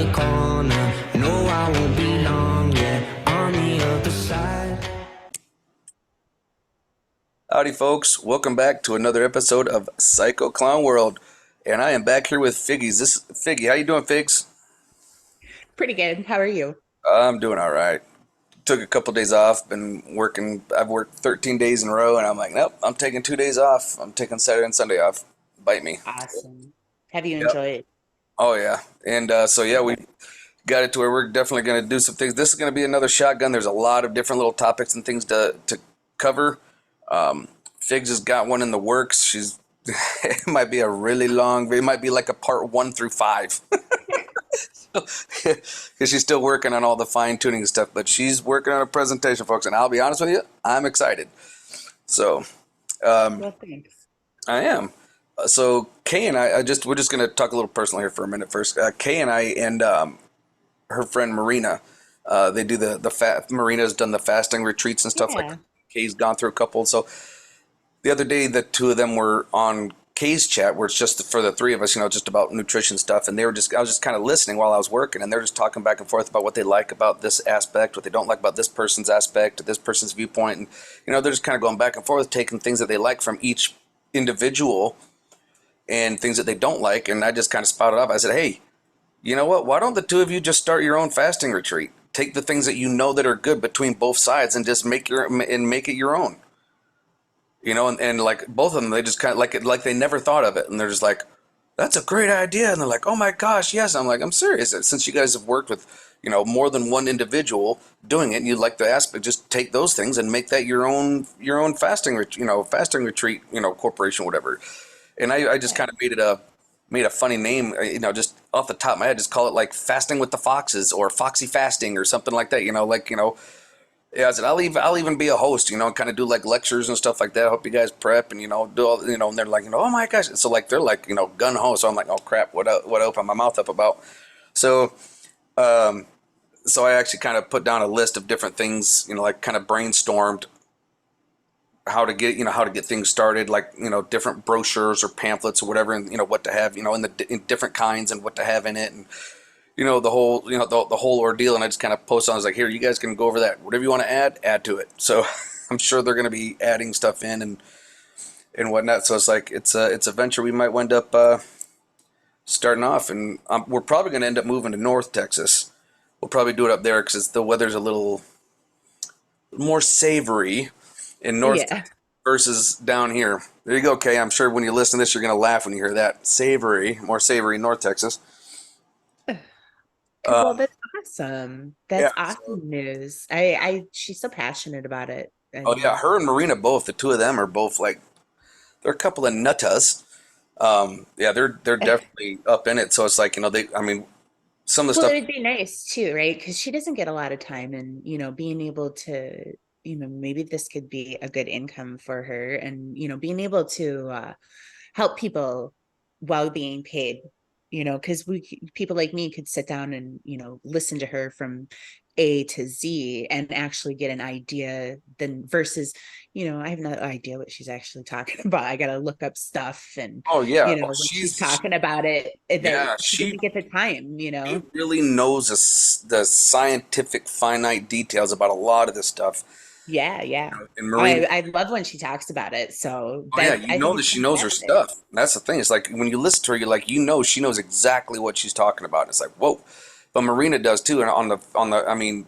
the corner. No, I won't be long, yeah, on the other side. Howdy, folks. Welcome back to another episode of Psycho Clown World. And I am back here with Figgies. This is Figgy. How you doing, Figs? Pretty good. How are you? I'm doing all right. Took a couple days off. Been working. I've worked 13 days in a row, and I'm like, nope. I'm taking 2 days off. I'm taking Saturday and Sunday off. Bite me. Awesome. Have you Yep. enjoyed? Oh yeah. And so yeah, we got it to where we're definitely going to do some things. This is going to be another shotgun. There's a lot of different little topics and things to cover. Figs has got one in the works. She's it might be a really long. It might be like a part 1 through 5 because she's still working on all the fine tuning stuff. But she's working on a presentation, folks. And I'll be honest with you, I'm excited. So Well, thanks. I am. So Kay and we're just going to talk a little personal here for a minute first. Kay and I and her friend Marina. They do Marina's done the fasting retreats and stuff like that. Yeah. Kay's gone through a couple. So the other day, the two of them were on Kay's chat, where it's just for the three of us, just about nutrition stuff. And I was just kind of listening while I was working, and they're just talking back and forth about what they like about this aspect, what they don't like about this person's aspect, this person's viewpoint. And, they're just kind of going back and forth, taking things that they like from each individual and things that they don't like. And I just kind of spouted off. I said, hey, you know what? Why don't the two of you just start your own fasting retreat? Take the things that you know that are good between both sides and just make it your own. And like both of them, they just kind of like they never thought of it, and they're just like, "That's a great idea," and they're like, "Oh my gosh, yes!" I'm like, "I'm serious." Since you guys have worked with, more than one individual doing it, and you like the aspect, just take those things and make that your own fasting retreat, corporation, whatever. And I just kind of made a funny name, just off the top of my head, just call it like fasting with the foxes or foxy fasting or something like that. Yeah, I said I'll even be a host, kind of do like lectures and stuff like that. I hope you guys prep and do all, and they're like, oh my gosh, so like they're like, gun ho. So I'm like, oh crap, what I open my mouth up about? So so I actually kind of put down a list of different things, like kind of brainstormed how to get things started, like different brochures or pamphlets or whatever, and what to have, in different kinds and what to have in it, and the whole ordeal. And I just kind of posted on. I was like, here, you guys can go over that. Whatever you want to add to it. So I'm sure they're going to be adding stuff in and whatnot. So it's like it's a venture we might wind up starting off, and we're probably going to end up moving to North Texas. We'll probably do it up there because the weather's a little more savory in North Yeah. Texas versus down here. There you go, Kay. I'm sure when you listen to this, you're going to laugh when you hear that. More savory North Texas. Well, Um, that's awesome. yeah. That's awesome news. She's so passionate about it. Oh yeah, And her and Marina both. The two of them are both like they're a couple of nuttas. Yeah, they're definitely up in it. So it's like they. I mean, some of the well, stuff. it would be nice too, right? Because she doesn't get a lot of time, and being able to, maybe this could be a good income for her, and being able to help people while being paid, because people like me could sit down and listen to her from A to Z and actually get an idea, then versus I have no idea what she's actually talking about. I gotta look up stuff, and Oh yeah, oh, when she's talking about it, that yeah she doesn't get the time, she really knows the scientific finite details about a lot of this stuff. Yeah, yeah. And Marina. I love when she talks about it. So Oh yeah, that you I think know that it's she knows her fantastic. stuff. That's the thing. It's like when you listen to her, you're like, she knows exactly what she's talking about. It's like, whoa. But Marina does too, and I mean,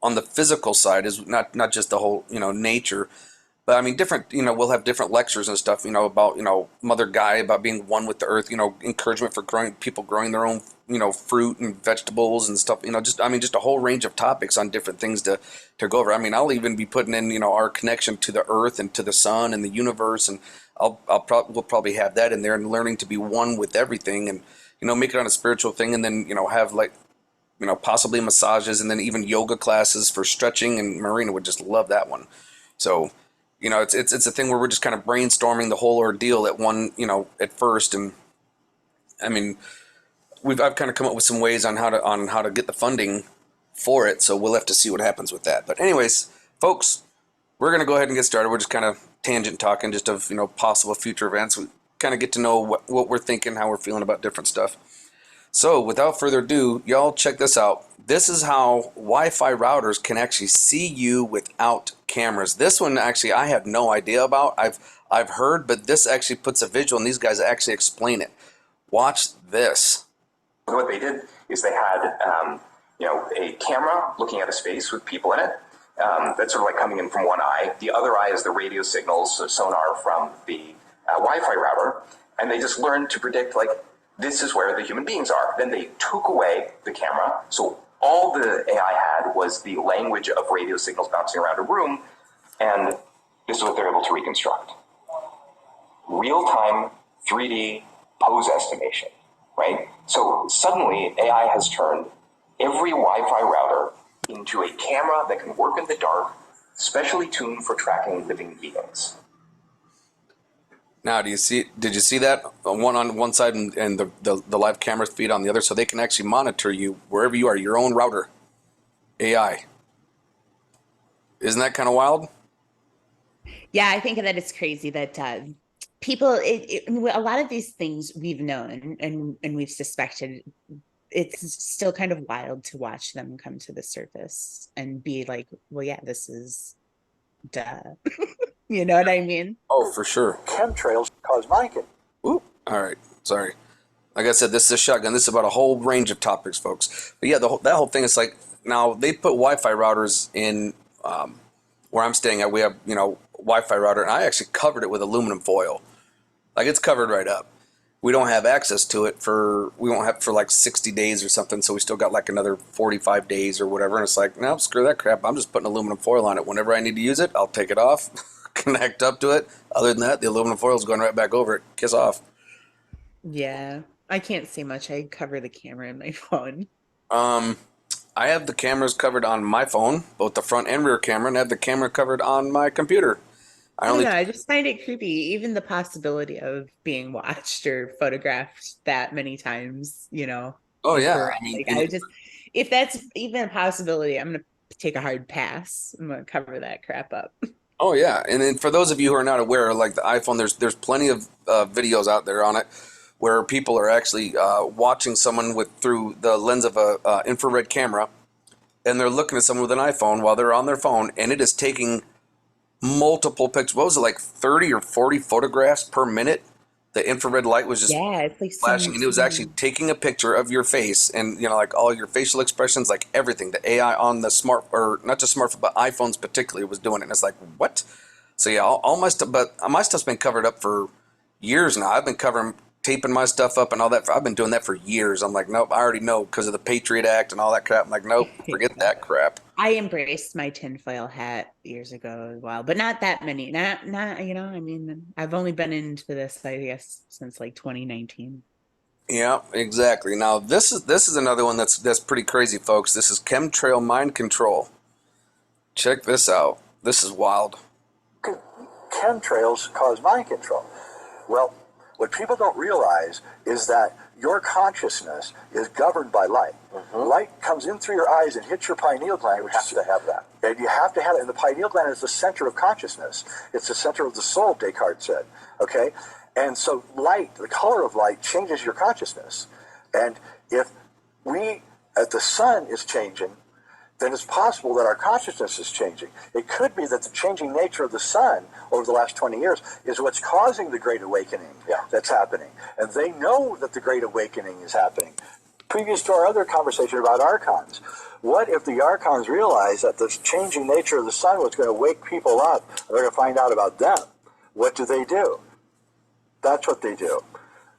on the physical side is not just the whole nature, but I mean different. We'll have different lectures and stuff. About Mother Gaia, about being one with the earth. Encouragement for growing their own fruit and vegetables and stuff. Just a whole range of topics on different things to go over. I mean, I'll even be putting in our connection to the earth and to the sun and the universe, and we'll probably have that in there, and learning to be one with everything, and make it on a spiritual thing, and then have like possibly massages, and then even yoga classes for stretching. And Marina would just love that one. So, it's a thing where we're just kind of brainstorming the whole ordeal at first. And I mean, I've kind of come up with some ways on how to get the funding for it. So we'll have to see what happens with that. But anyways, folks, we're going to go ahead and get started. We're just kind of tangent talking just of, possible future events. We kind of get to know what we're thinking, how we're feeling about different stuff. So without further ado, y'all check this out. This is how Wi-Fi routers can actually see you without cameras. This one actually I have no idea about. I've heard, but this actually puts a visual and these guys actually explain it. Watch this. What they did is they had, a camera looking at a space with people in it. That's sort of like coming in from one eye. The other eye is the radio signals, so sonar from the Wi-Fi router. And they just learned to predict, like, this is where the human beings are. Then they took away the camera. So all the AI had was the language of radio signals bouncing around a room. And this is what they're able to reconstruct. Real-time 3D pose estimation, right? So suddenly AI has turned every Wi-Fi router into a camera that can work in the dark, specially tuned for tracking living beings. Now, did you see that? One on one side and the live camera feed on the other, so they can actually monitor you wherever you are, your own router. AI. Isn't that kind of wild? Yeah, I think that it's crazy that people, a lot of these things we've known and we've suspected. It's still kind of wild to watch them come to the surface and be like, well, yeah, this is duh. You know what I mean? Oh, for sure. Chemtrails cause mind control. Ooh, all right. Sorry. Like I said, this is a shotgun. This is about a whole range of topics, folks. But yeah, that whole thing is like, now they put Wi-Fi routers in where I'm staying at. We have, Wi-Fi router, and I actually covered it with aluminum foil. Like, it's covered right up. We don't have access to it we won't have it for like 60 days or something, so we still got like another 45 days or whatever, and it's like, no, screw that crap. I'm just putting aluminum foil on it. Whenever I need to use it, I'll take it off, connect up to it. Other than that, the aluminum foil is going right back over it. Kiss off. Yeah, I can't see much. I cover the camera in my phone. I have the cameras covered on my phone, both the front and rear camera, and I have the camera covered on my computer. I don't know. I just find it creepy. Even the possibility of being watched or photographed that many times, Oh yeah. Like, I just, if that's even a possibility, I'm gonna take a hard pass. I'm gonna cover that crap up. Oh yeah, and then for those of you who are not aware, like the iPhone, there's plenty of videos out there on it where people are actually watching someone through the lens of a infrared camera, and they're looking at someone with an iPhone while they're on their phone, and it is taking multiple pictures. What was it, like 30 or 40 photographs per minute? The infrared light was just it's like flashing, and it was actually taking a picture of your face, and like all your facial expressions, like everything. The AI on the or not just smartphone, but iPhones particularly was doing it. And it's like, what? So yeah, all my stuff, but my stuff's been covered up for years now. I've been taping my stuff up and all that. I've been doing that for years. I'm like, nope, I already know because of the Patriot Act and all that crap. I'm like, nope, forget that crap. I embraced my tinfoil hat years ago as well, but not that many. Not, I mean, I've only been into this, I guess, since like 2019. Yeah, exactly. Now this is another one that's pretty crazy, folks. This is chemtrail mind control. Check this out. This is wild. Chemtrails cause mind control. Well, what people don't realize is that your consciousness is governed by light. Mm-hmm. Light comes in through your eyes and hits your pineal gland. You have to have that. And you have to have it. And the pineal gland is the center of consciousness. It's the center of the soul, Descartes said. Okay? And so light, the color of light, changes your consciousness. And if the sun is changing, then it's possible that our consciousness is changing. It could be that the changing nature of the sun over the last 20 years is what's causing the Great Awakening that's happening. And they know that the Great Awakening is happening. Previous to our other conversation about archons, what if the archons realize that the changing nature of the sun was going to wake people up and they're going to find out about them? What do? That's what they do.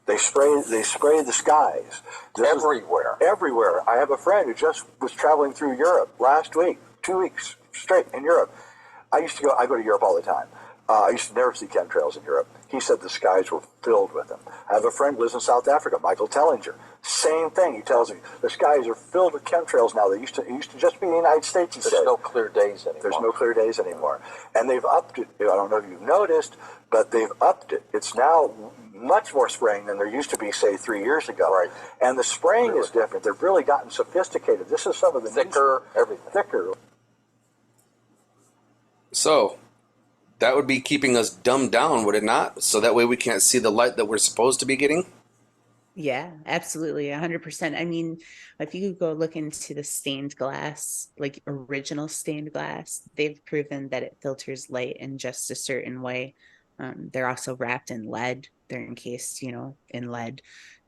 They spray the skies. Everywhere. I have a friend who just was traveling through Europe last week, 2 weeks straight in Europe. I go to Europe all the time. I used to never see chemtrails in Europe. He said the skies were filled with them. I have a friend who lives in South Africa, Michael Tellinger. Same thing. He tells me the skies are filled with chemtrails now. It used to just be in the United States. There's no clear days anymore. There's no clear days anymore. And they've upped it. I don't know if you've noticed, but they've upped it. It's now much more spraying than there used to be, say, 3 years ago. Right. And the spraying is different. They've really gotten sophisticated. This is some of the everything. Thicker. So that would be keeping us dumbed down, would it not? So that way we can't see the light that we're supposed to be getting? Yeah, absolutely. 100%. I mean, if you go look into the stained glass, like original stained glass, they've proven that it filters light in just a certain way. They're also wrapped in lead. They're encased, in lead.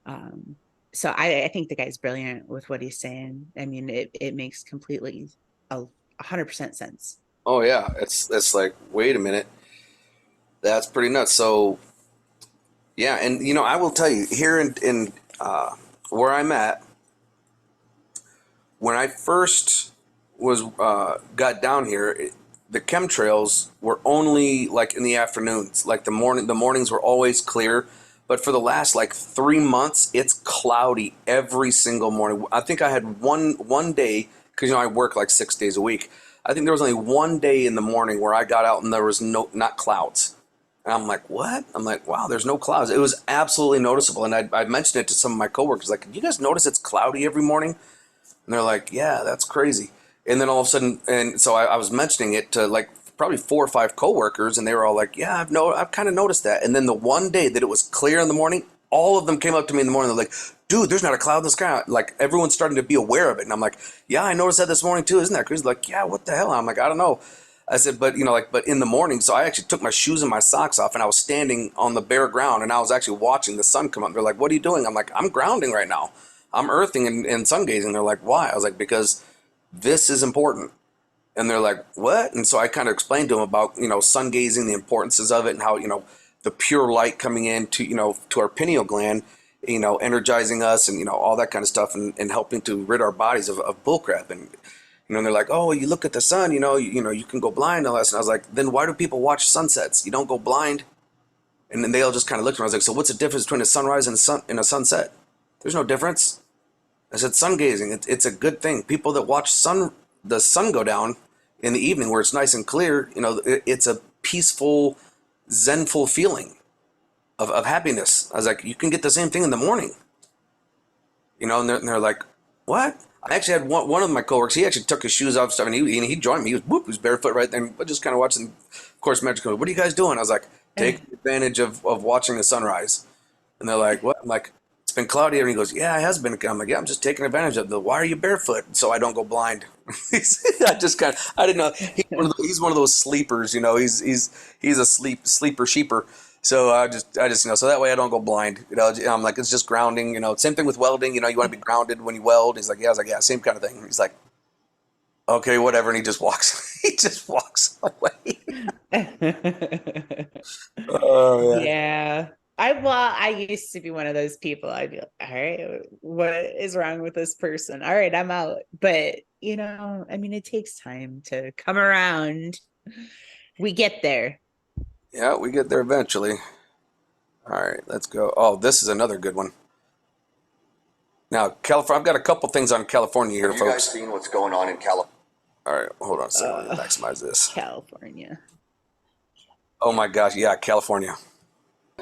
Um, so I think the guy's brilliant with what he's saying. I mean, it makes completely 100% sense. Oh yeah, it's like, wait a minute, that's pretty nuts. So yeah, and I will tell you here in where I'm at, when I first was got down here, the chemtrails were only like in the afternoons. Like the mornings were always clear, but for the last like 3 months, it's cloudy every single morning. I think I had one day because I work like 6 days a week. I think there was only one day in the morning where I got out and there was not clouds. And I'm like, what? I'm like, wow, there's no clouds. It was absolutely noticeable. And I mentioned it to some of my coworkers, like, you guys notice it's cloudy every morning? And they're like, yeah, that's crazy. And then all of a sudden, and so I was mentioning it to like probably 4 or 5 coworkers, and they were all like, yeah, I've kind of noticed that. And then the one day that it was clear in the morning, all of them came up to me in the morning. They're like, dude, there's not a cloud in the sky. Like, everyone's starting to be aware of it. And I'm like, yeah, I noticed that this morning too. Isn't that crazy? Like, yeah, what the hell? I'm like, I don't know. I said, but but in the morning, so I actually took my shoes and my socks off, and I was standing on the bare ground, and I was actually watching the sun come up. They're like, what are you doing? I'm like, I'm grounding right now. I'm earthing and sun gazing. They're like, why? I was like, because this is important. And they're like, what? And so I kind of explained to them about, sun gazing, the importances of it, and how, the pure light coming in to our pineal gland, energizing us, and, all that kind of stuff, and helping to rid our bodies of bullcrap. And they're like, oh, you look at the sun, you can go blind. And all that. And I was like, then why do people watch sunsets? You don't go blind. And then they all just kind of looked at me. I was like, so what's the difference between a sunrise and a sunset? There's no difference. I said, sun gazing, it's a good thing. People that watch the sun go down in the evening where it's nice and clear, it's a peaceful, zenful feeling of happiness. I was like, you can get the same thing in the morning. And they're like, what? I actually had one of my coworkers, he actually took his shoes off and stuff, and he joined me. He was barefoot right there, and just kind of watching. Of course, Magic goes, what are you guys doing? I was like, taking advantage of watching the sunrise. And they're like, what? I'm like, it's been cloudy. And he goes, yeah, it has been. I'm like, yeah, I'm just taking advantage of it. Why are you barefoot? So I don't go blind. I didn't know. He's one of those sleepers, he's a sleeper sheeper. So I just, so that way I don't go blind. I'm like, it's just grounding, same thing with welding. You want to be grounded when you weld. He's like, yeah. I was like, yeah, same kind of thing. He's like, okay, whatever. And he just walks, away. Oh, yeah. Yeah. I used to be one of those people. I'd be like, all right, what is wrong with this person? All right, I'm out. But, I mean, it takes time to come around. We get there. Yeah, we get there eventually. All right, let's go. Oh, this is another good one. Now, California, I've got a couple things on California here, Have folks. you guys seen what's going on in California? All right, hold on a second. Let me maximize this. California. Oh my gosh, yeah, California.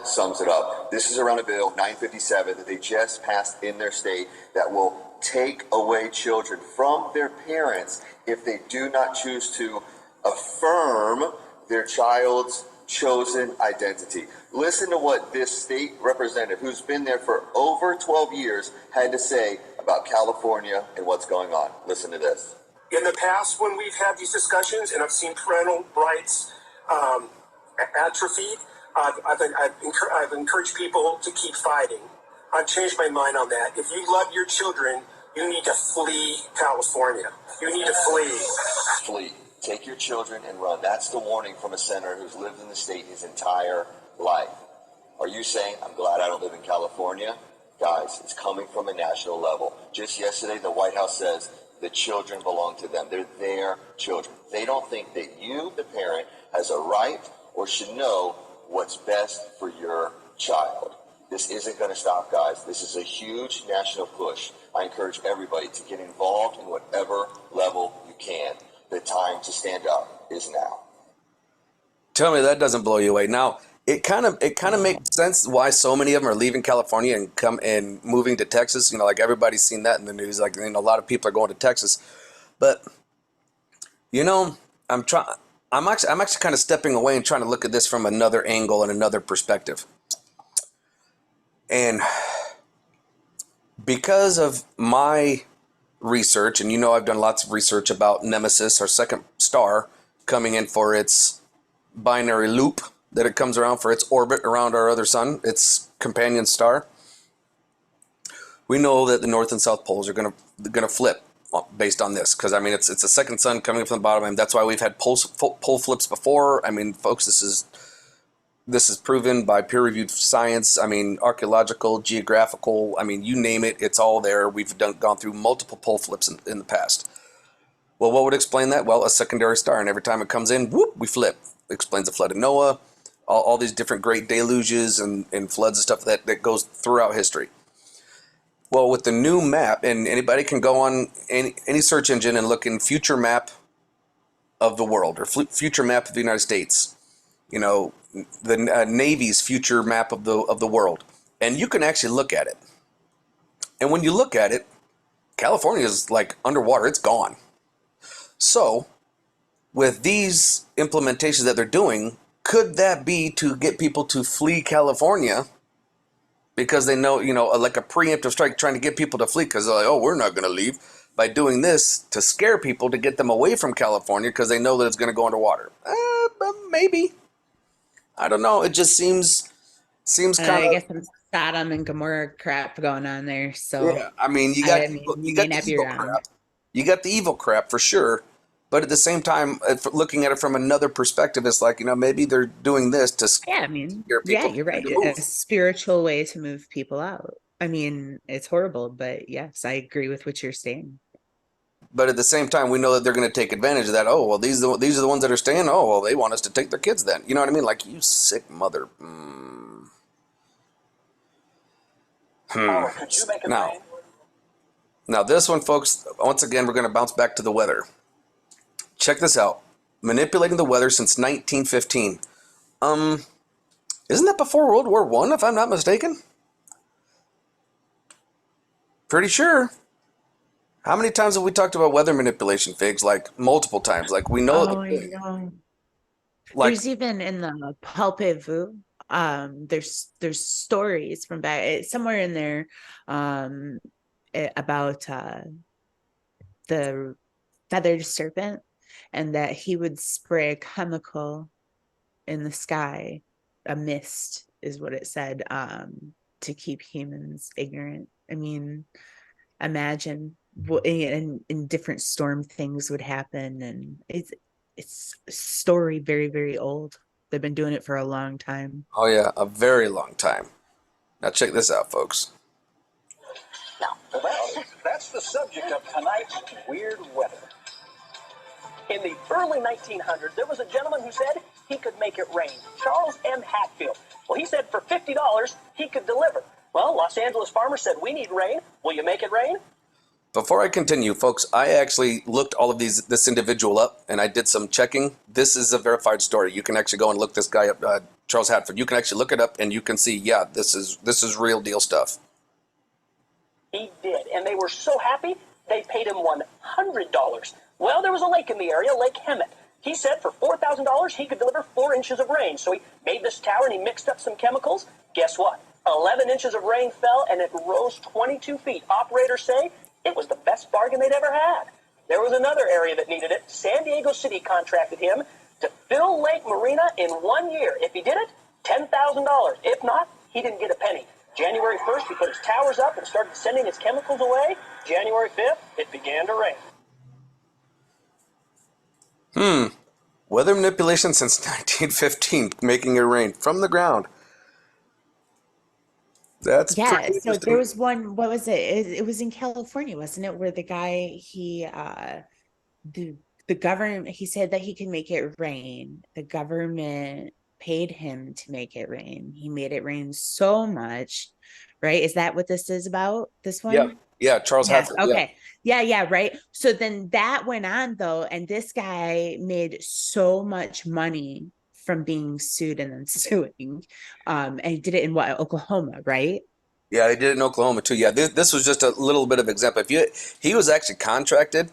Sums it up. This is around a bill, 957, that they just passed in their state that will take away children from their parents if they do not choose to affirm their child's chosen identity. Listen to what this state representative, who's been there for over 12 years, had to say about California and what's going on. Listen to this. In the past, when we've had these discussions and I've seen parental rights atrophied, I've encouraged people to keep fighting. I've changed my mind on that. If you love your children, you need to flee California. You need to flee. Flee. Take your children and run. That's the warning from a senator who's lived in the state his entire life. Are you saying, I'm glad I don't live in California? Guys, it's coming from a national level. Just yesterday, the White House says the children belong to them. They're their children. They don't think that you, the parent, has a right or should know what's best for your child. This isn't going to stop, guys. This is a huge national push. I encourage everybody to get involved in whatever level you can. The time to stand up is now. Tell me that doesn't blow you away. Now, it kind of makes sense why so many of them are leaving California and moving to Texas. Like everybody's seen that in the news. Like, a lot of people are going to Texas. But I'm actually kind of stepping away and trying to look at this from another angle and another perspective. And Because of my research, and I've done lots of research about Nemesis, our second star, coming in for its binary loop that it comes around for its orbit around our other sun, its companion star. We know that the north and south poles are gonna flip based on this, because I mean it's a second sun coming from the bottom, and that's why we've had pole flips before. I mean, folks, this is proven by peer-reviewed science. I mean, archaeological, geographical. I mean, you name it, it's all there. We've gone through multiple pole flips in the past. Well, what would explain that? Well, a secondary star, and every time it comes in, whoop, we flip. It explains the flood of Noah, all these different great deluges and floods and stuff that goes throughout history. Well, with the new map, and anybody can go on any search engine and look in future map of the world or future map of the United States, the Navy's future map of the world, and you can actually look at it. And when you look at it, California is like underwater; it's gone. So, with these implementations that they're doing, could that be to get people to flee California? Because they know, like a preemptive strike trying to get people to flee because they're like, oh, we're not going to leave. By doing this to scare people to get them away from California because they know that it's going to go underwater. Maybe. I don't know. It just seems kind of. I guess some Sodom and Gomorrah crap going on there. So Yeah, I mean, you got the evil crap. You got the evil crap for sure. But at the same time, looking at it from another perspective, it's like, maybe they're doing this to scare people. Yeah, you're right. A spiritual way to move people out. I mean, it's horrible, but yes, I agree with what you're saying. But at the same time, we know that they're going to take advantage of that. Oh, well, these are the ones that are staying. Oh, well, they want us to take their kids then. You know what I mean? Like, you sick mother. Could you make it rain? Now, this one, folks, once again, we're going to bounce back to the weather. Check this out. Manipulating the weather since 1915. Isn't that before World War I, if I'm not mistaken? Pretty sure. How many times have we talked about weather manipulation, Figs? Like, multiple times. Like, we know. Oh, I know. Like, there's even in the Palpe Vu, there's stories from back somewhere in there about the feathered serpent, and that he would spray a chemical in the sky, a mist is what it said, to keep humans ignorant. I mean, imagine what in different storm things would happen, and it's a story very, very old. They've been doing it for a long time. oh yeah, a very long time. Now check this out, folks. Well, that's the subject of tonight's weird weather. In the early 1900s, there was a gentleman who said he could make it rain. Charles M. Hatfield. Well, he said for $50, he could deliver. Well, Los Angeles farmers said, we need rain. Will you make it rain? Before I continue, folks, I actually looked all of this individual up, and I did some checking. This is a verified story. You can actually go and look this guy up, Charles Hatfield. You can actually look it up, and you can see, yeah, this is real deal stuff. He did, and they were so happy, they paid him $100. Well, there was a lake in the area, Lake Hemet. He said for $4,000, he could deliver 4 inches of rain. So he made this tower, and he mixed up some chemicals. Guess what? 11 inches of rain fell, and it rose 22 feet. Operators say it was the best bargain they'd ever had. There was another area that needed it. San Diego City contracted him to fill Lake Marina in 1 year. If he did it, $10,000. If not, he didn't get a penny. January 1st, he put his towers up and started sending his chemicals away. January 5th, it began to rain. Weather manipulation since 1915, making it rain from the ground. That's pretty So there was one, what was it? It was in California, wasn't it? Where the guy, the government, he said that he could make it rain. The government paid him to make it rain. He made it rain so much, right? Is that what this is about? This one? Yeah, Charles Hatfield. Okay. Yeah, right. So then that went on though, and this guy made so much money from being sued and then suing. And he did it in what, Oklahoma, right? Yeah, they did it in Oklahoma too. Yeah, this was just a little bit of example. He was actually contracted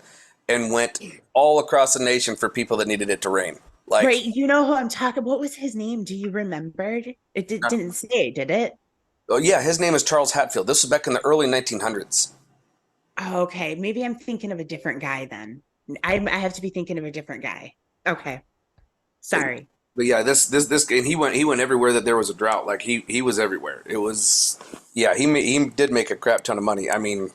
and went all across the nation for people that needed it to rain. Like, right, you know who I'm talking. What was his name? Do you remember? It didn't say, did it? Oh yeah, his name is Charles Hatfield. This was back in the early 1900s. Oh, okay, maybe I'm thinking of a different guy then. I have to be thinking of a different guy. Okay, But, sorry. but yeah, this and he went everywhere that there was a drought. Like he was everywhere. It was yeah. He did make a crap ton of money. I mean,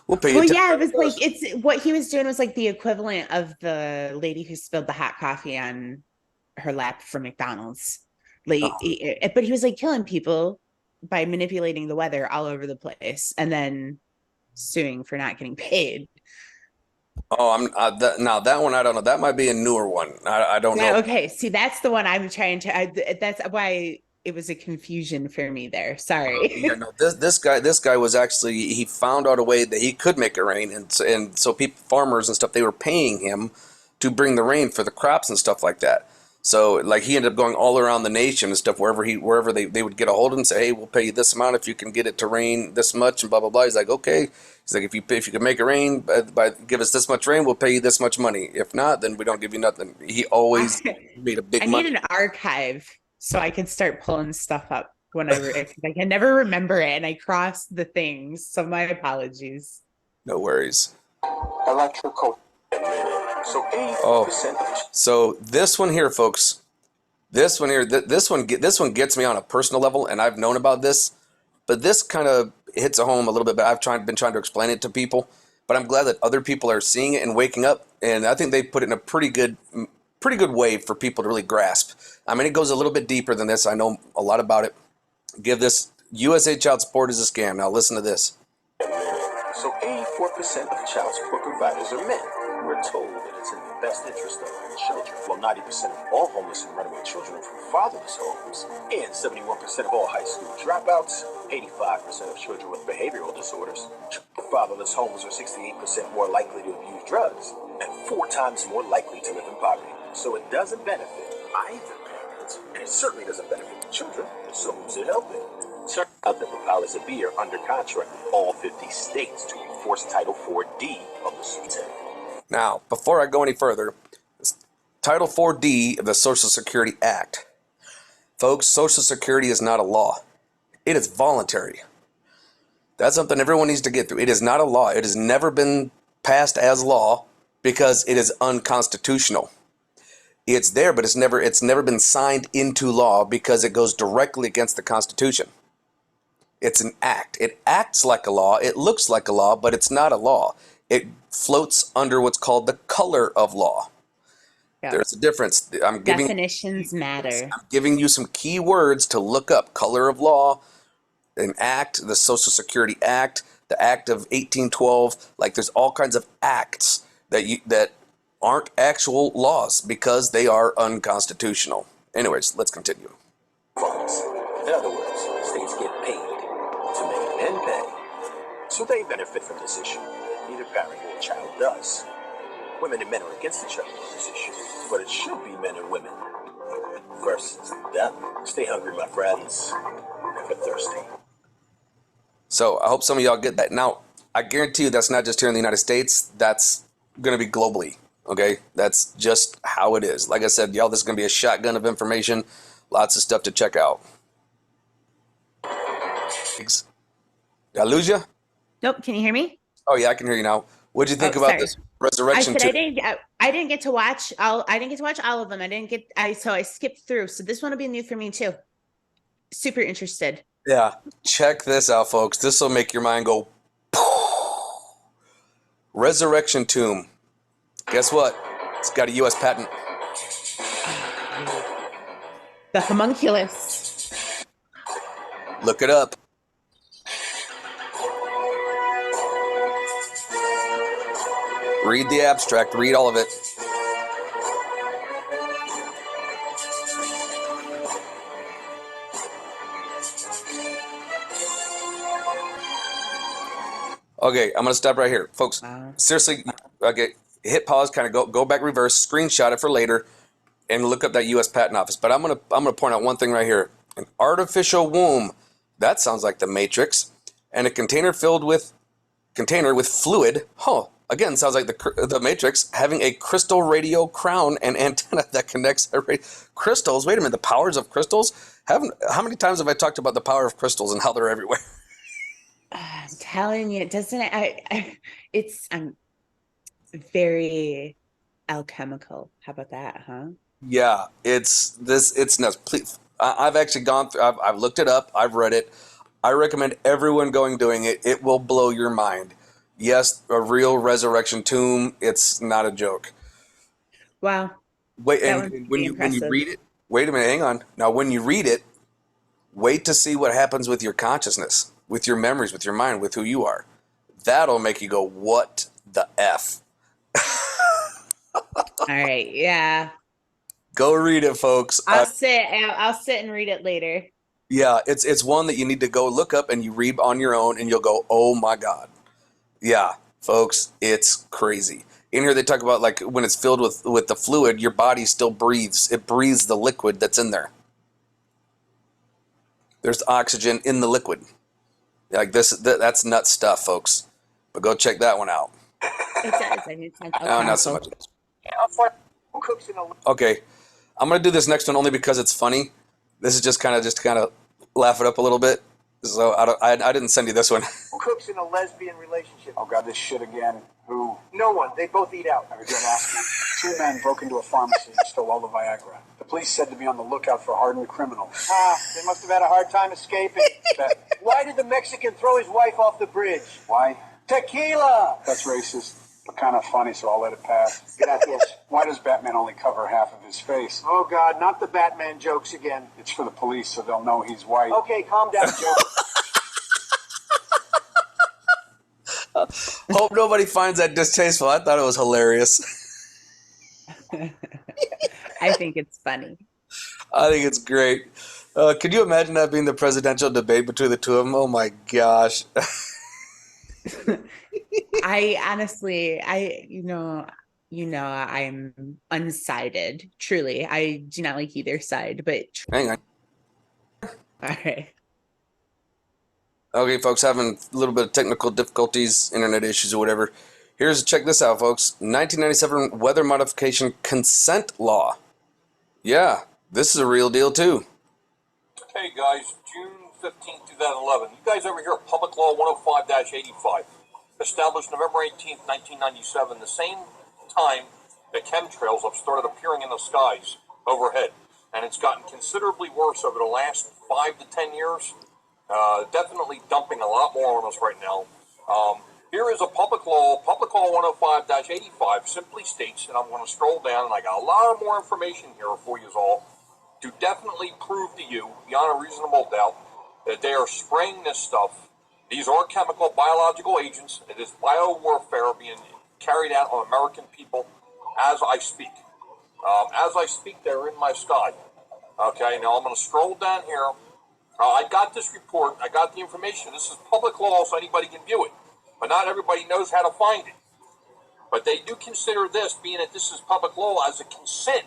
we'll pay you. Well, yeah, it was like it's what he was doing was like the equivalent of the lady who spilled the hot coffee on her lap from McDonald's. Like, but he was like killing people by manipulating the weather all over the place and then suing for not getting paid. Oh, now that one I don't know. That might be a newer one. I don't Yeah, know. okay. See, that's the one I'm trying to. That's why it was a confusion for me there. Sorry. Yeah, no. This guy was actually he found out a way that he could make it rain, and so people, farmers and stuff, they were paying him to bring the rain for the crops and stuff like that. So like he ended up going all around the nation and stuff wherever they would get a hold of him and say, hey, we'll pay you this amount if you can get it to rain this much and blah blah blah. He's like, okay. He's like, if you can make it rain by give us this much rain, we'll pay you this much money. If not, then we don't give you nothing. He always made a big I money. need an archive so I can start pulling stuff up whenever I can never remember it and I cross the things. So my apologies. No worries. Electrical. So 80% of So this one here, folks, this one here, this one gets me on a personal level, and I've known about this, but this kind of hits a home a little bit. But I've been trying to explain it to people, but I'm glad that other people are seeing it and waking up, and I think they put it in a pretty good way for people to really grasp. I mean, it goes a little bit deeper than this. I know a lot about it. Give this USA child support is a scam. Now listen to this. So 84% of child support providers are men. We're told that it's in the best interest of our children. Well, 90% of all homeless and runaway children are from fatherless homes. And 71% of all high school dropouts, 85% of children with behavioral disorders. Fatherless homes are 68% more likely to abuse drugs and 4 times more likely to live in poverty. So it doesn't benefit either parent, and it certainly doesn't benefit the children. So who's it helping? Turns out that the powers that be are under contract with all 50 states to enforce Title 4D of the CTA. Now, before I go any further, Title 4D of the Social Security Act. Folks, Social Security is not a law. It is voluntary. That's something everyone needs to get through. It is not a law. It has never been passed as law because it is unconstitutional. It's there, but it's never been signed into law because it goes directly against the Constitution. It's an act. It acts like a law. It looks like a law, but it's not a law. It floats under what's called the color of law. Yeah. There's a difference. Definitions matter. I'm giving you some key words to look up. Color of law, an act, the Social Security Act, the Act of 1812. Like there's all kinds of acts that aren't actual laws because they are unconstitutional. Anyways, let's continue. In other words, states get paid to make men pay. So they benefit from this issue. Neither parent nor child does. Women and men are against each other on this issue, but it should be men and women versus them. Stay hungry, my friends. Never thirsty. So I hope some of y'all get that. Now, I guarantee you that's not just here in the United States. That's going to be globally, okay? That's just how it is. Like I said, y'all, this is going to be a shotgun of information. Lots of stuff to check out. Did I lose you? Nope. Can you hear me? Oh yeah, I can hear you now. What'd you think about this Resurrection? I didn't get to watch all. I didn't get to watch all of them. So I skipped through. So this one will be new for me too. Super interested. Yeah, check this out, folks. This will make your mind go. Resurrection Tomb. Guess what? It's got a U.S. patent. The homunculus. Look it up. Read the abstract. Read all of it. Okay, I'm gonna stop right here, folks. Seriously, okay, hit pause, kind of go back, reverse, screenshot it for later, and look up that U.S. Patent Office. But I'm gonna point out one thing right here: an artificial womb. That sounds like the Matrix. And a container with fluid. Huh. Again, sounds like the Matrix having a crystal radio crown and antenna that connects crystals. Wait a minute, the powers of crystals? How many times have I talked about the power of crystals and how they're everywhere? I'm telling you, it doesn't. I'm very alchemical. How about that, huh? Yeah, it's nuts. Please, I've actually gone through. I've looked it up. I've read it. I recommend everyone doing it. It will blow your mind. Yes, a real resurrection tomb. It's not a joke. Wow, Wait, that and one's when pretty you impressive. read it, wait a minute, hang on. Now, when you read it, wait to see what happens with your consciousness, with your memories, with your mind, with who you are. That'll make you go, "What the f?" All right, yeah. Go read it, folks. I'll sit and read it later. Yeah, it's one that you need to go look up and you read on your own, and you'll go, "Oh my god." Yeah, folks, it's crazy. In here, they talk about like when it's filled with the fluid, your body still breathes. It breathes the liquid that's in there. There's oxygen in the liquid. Like that's nut stuff, folks. But go check that one out. It does. I mean, it sounds Oh, not so alchemical. much. Okay, I'm gonna do this next one only because it's funny. This is just kind of laugh it up a little bit. So I didn't send you this one. Cooks in a lesbian relationship. Oh God, this shit again. Who? No one. They both eat out. I was going to ask you. Two men broke into a pharmacy and stole all the Viagra. The police said to be on the lookout for hardened criminals. They must have had a hard time escaping. Why did the Mexican throw his wife off the bridge? Why? Tequila! That's racist, but kind of funny, so I'll let it pass. Gracias. Why does Batman only cover half of his face? Oh God, not the Batman jokes again. It's for the police, so they'll know he's white. Okay, calm down, Joe. Hope nobody finds that distasteful. I thought it was hilarious. I think it's funny. I think it's great. Could you imagine that being the presidential debate between the two of them? Oh my gosh. I honestly, I'm unsided. Truly, I do not like either side. But Hang on. all right. Okay, folks, having a little bit of technical difficulties, internet issues or whatever. Check this out, folks. 1997 Weather Modification Consent Law. Yeah, this is a real deal too. Hey guys, June 15, 2011. You guys ever hear of Public Law 105-85? Established November 18, 1997, the same time that chemtrails have started appearing in the skies overhead. And it's gotten considerably worse over the last 5 to 10 years. Definitely dumping a lot more on us right now. Here is a Public Law 105-85 simply states, and I'm going to scroll down, and I got a lot more information here for you all to definitely prove to you, beyond a reasonable doubt, that they are spraying this stuff. These are chemical, biological agents. It is biowarfare being carried out on American people as I speak. As I speak, they're in my sky. Okay, now I'm going to scroll down here. I got this report. I got the information. This is public law, so anybody can view it. But not everybody knows how to find it. But they do consider this, being that this is public law, as a consent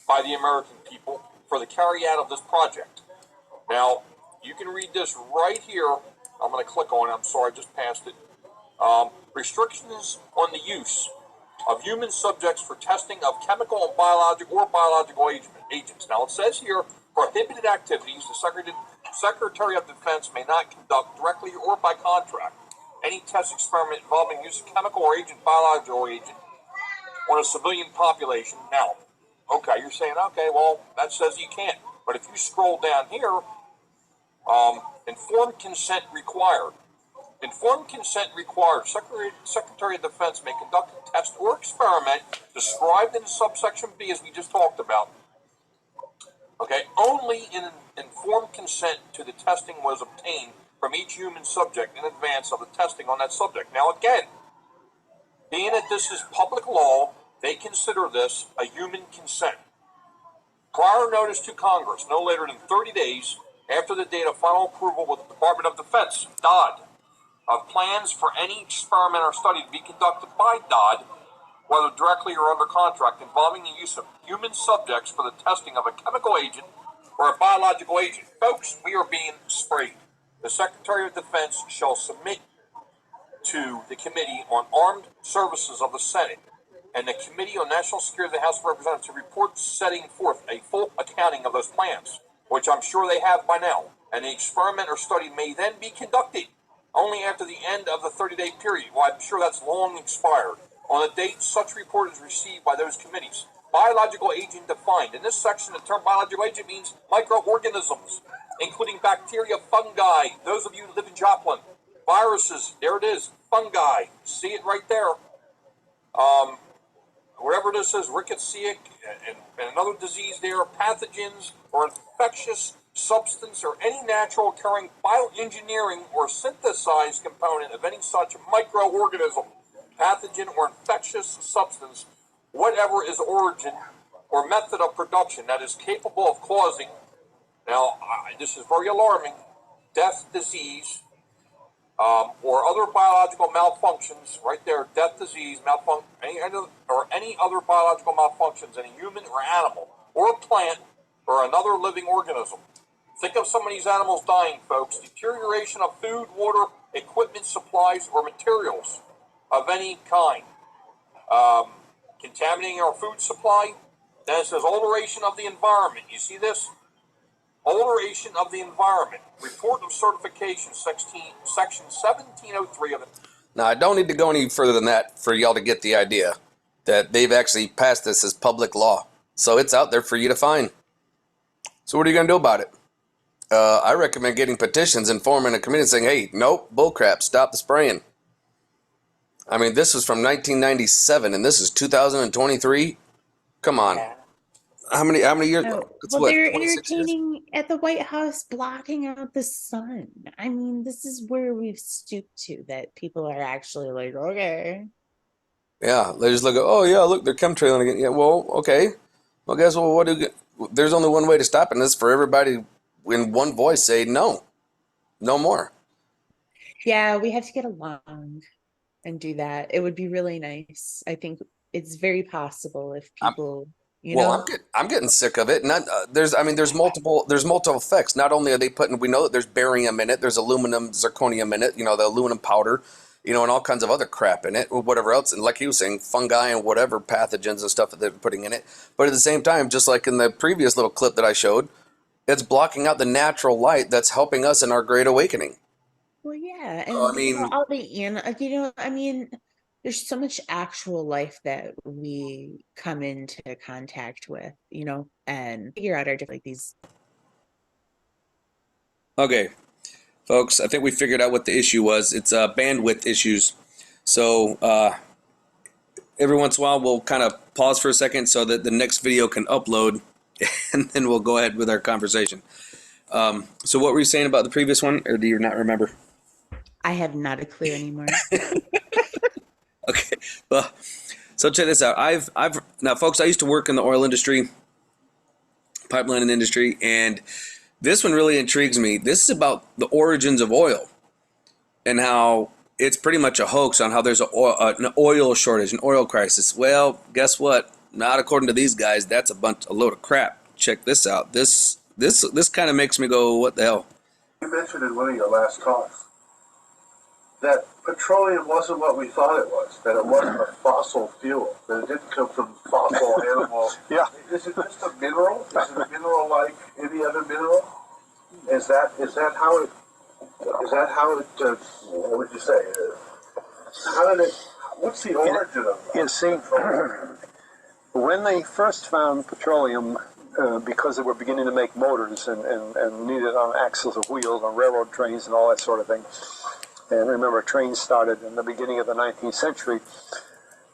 by the American people for the carry out of this project. Now, you can read this right here. I'm going to click on it. I'm sorry, I just passed it. Restrictions on the use of human subjects for testing of chemical and biological agents. Now, it says here, prohibited activities. The Secretary of Defense may not conduct directly or by contract any test experiment involving use of chemical or biological agent on a civilian population. Now, okay, you're saying, okay, well, that says you can't. But if you scroll down here, informed consent required. Informed consent required. Secretary of Defense may conduct a test or experiment described in subsection B, as we just talked about. Okay, only in informed consent to the testing was obtained from each human subject in advance of the testing on that subject. Now again, being that this is public law, they consider this a human consent. Prior notice to Congress, no later than 30 days after the date of final approval with the Department of Defense, DOD, of plans for any experiment or study to be conducted by DOD, whether directly or under contract, involving the use of human subjects for the testing of a chemical agent or a biological agent. Folks, we are being sprayed. The Secretary of Defense shall submit to the Committee on Armed Services of the Senate and the Committee on National Security of the House of Representatives to report setting forth a full accounting of those plans, which I'm sure they have by now. And the experiment or study may then be conducted only after the end of the 30-day period. Well, I'm sure that's long expired. On the date such report is received by those committees. Biological agent defined. In this section, the term biological agent means microorganisms, including bacteria, fungi. Those of you who live in Joplin, viruses, there it is, fungi. See it right there. Wherever this says rickettsia and another disease there, pathogens or infectious substance or any natural occurring bioengineering or synthesized component of any such microorganism, pathogen or infectious substance, whatever is origin or method of production that is capable of causing, now this is very alarming, death, disease, or other biological malfunctions, right there, death, disease, malfunction, any other biological malfunctions in a human or animal, or a plant, or another living organism. Think of some of these animals dying, folks. Deterioration of food, water, equipment, supplies, or materials of any kind. Contaminating our food supply. Then it says alteration of the environment. You see this? Alteration of the environment. Report of certification, section 1703 of it. Now, I don't need to go any further than that for y'all to get the idea that they've actually passed this as public law. So it's out there for you to find. So what are you going to do about it? I recommend getting petitions and forming a committee saying, hey, nope, bullcrap, stop the spraying. I mean, this was from 1997 and this is 2023. Come on. How many years? No. It's Well, what, they're 26 years? entertaining at the White House, blocking out the sun. I mean, this is where we've stooped to, that people are actually like, okay. Yeah, they just look at, oh yeah, look, they're chemtrailing again. Yeah, well, okay. Well, guess what? There's only one way to stop this for everybody in one voice say no, no more. Yeah, we have to get along and do that. It would be really nice. I think it's very possible if people, I'm getting sick of it. Not there's multiple effects. Not only are they we know that there's barium in it, there's aluminum, zirconium in it, the aluminum powder, and all kinds of other crap in it, or whatever else. And like he was saying, fungi and whatever pathogens and stuff that they're putting in it. But at the same time, just like in the previous little clip that I showed, it's blocking out the natural light that's helping us in our great awakening. well, yeah. And I mean, all the, there's so much actual life that we come into contact with, and figure out our different, like these. Okay, folks, I think we figured out what the issue was. It's bandwidth issues. So every once in a while, we'll kind of pause for a second so that the next video can upload, and then we'll go ahead with our conversation. So what were you saying about the previous one, or do you not remember? I have not a clue anymore. Okay, well, so check this out. Now, folks, I used to work in the oil industry, pipelining industry, and this one really intrigues me. This is about the origins of oil and how it's pretty much a hoax on how there's an oil shortage, an oil crisis. Well, guess what? Not according to these guys. That's a load of crap. Check this out. This kind of makes me go, what the hell? You mentioned in one of your last talks that petroleum wasn't what we thought it was, that it wasn't a fossil fuel, that it didn't come from fossil animals. Yeah. Is it just a mineral? Is it a mineral like any other mineral? Is that how it, what would you say? What's the origin of that? You see, when they first found petroleum, because they were beginning to make motors and needed on axles of wheels on railroad trains and all that sort of thing, and remember, trains started in the beginning of the 19th century.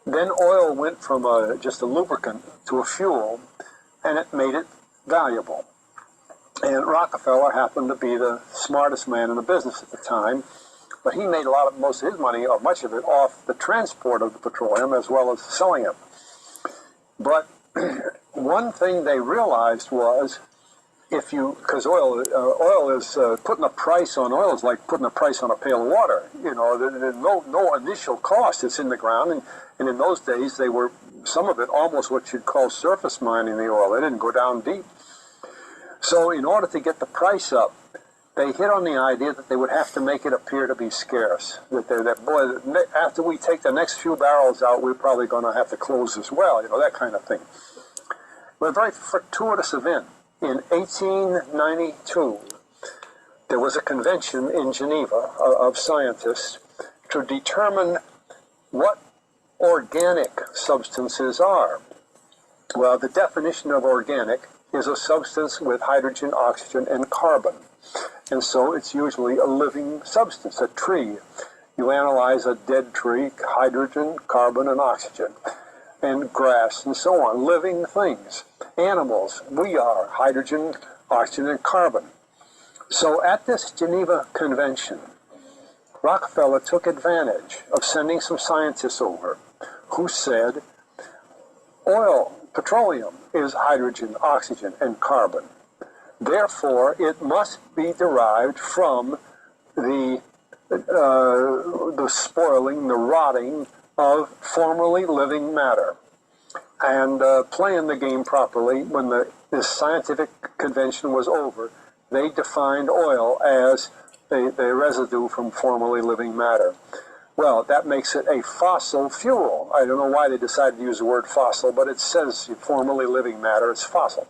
Then oil went from just a lubricant to a fuel, and it made it valuable. And Rockefeller happened to be the smartest man in the business at the time, but he made most of his money, or much of it, off the transport of the petroleum as well as selling it. But one thing they realized was, because oil is putting a price on oil is like putting a price on a pail of water. There's no initial cost. It's in the ground, and in those days they were, some of it, almost what you'd call surface mining the oil. They didn't go down deep. So in order to get the price up, they hit on the idea that they would have to make it appear to be scarce. That after we take the next few barrels out, we're probably going to have to close as well, that kind of thing. But a very fortuitous event. In 1892, there was a convention in Geneva of scientists to determine what organic substances are. Well, the definition of organic is a substance with hydrogen, oxygen, and carbon. And so it's usually a living substance, a tree. You analyze a dead tree, hydrogen, carbon, and oxygen, and grass, and so on, living things. Animals, we are hydrogen, oxygen, and carbon. So at this Geneva Convention, Rockefeller took advantage of sending some scientists over who said oil, petroleum, is hydrogen, oxygen, and carbon. Therefore, it must be derived from the spoiling, the rotting of formerly living matter. And playing the game properly, when this scientific convention was over, they defined oil as the residue from formerly living matter. Well, that makes it a fossil fuel. I don't know why they decided to use the word fossil, but it says formerly living matter, it's fossil.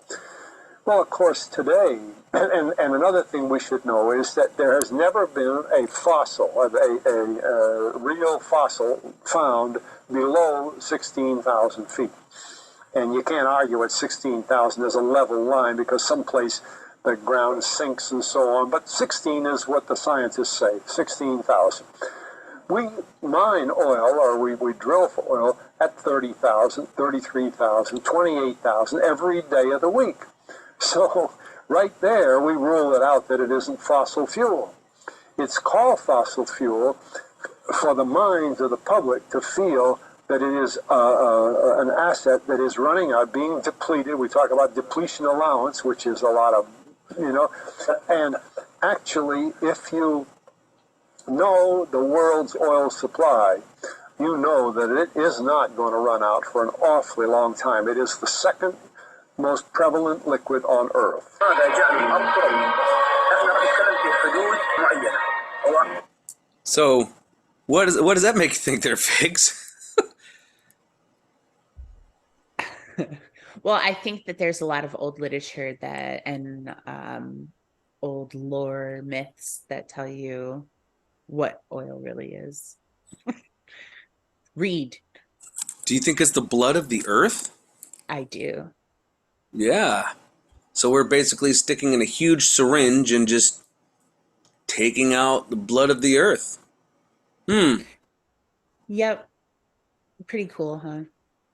Well, of course, today, and another thing we should know is that there has never been a fossil, a real fossil found below 16,000 feet. And you can't argue at 16,000 as a level line because someplace the ground sinks and so on. But 16 is what the scientists say, 16,000. We mine oil, or we drill for oil, at 30,000, 33,000, 28,000 every day of the week. So right there, we rule it out that it isn't fossil fuel. It's called fossil fuel for the minds of the public to feel that it is an asset that is running out, being depleted. We talk about depletion allowance, which is a lot of, and actually, if you know the world's oil supply, you know that it is not going to run out for an awfully long time. It is the second most prevalent liquid on Earth. So, what does that make you think they're fakes? Well, I think that there's a lot of old literature and old lore myths that tell you what oil really is. Read. Do you think it's the blood of the earth? I do. Yeah. So we're basically sticking in a huge syringe and just taking out the blood of the earth. Yep. Pretty cool, huh?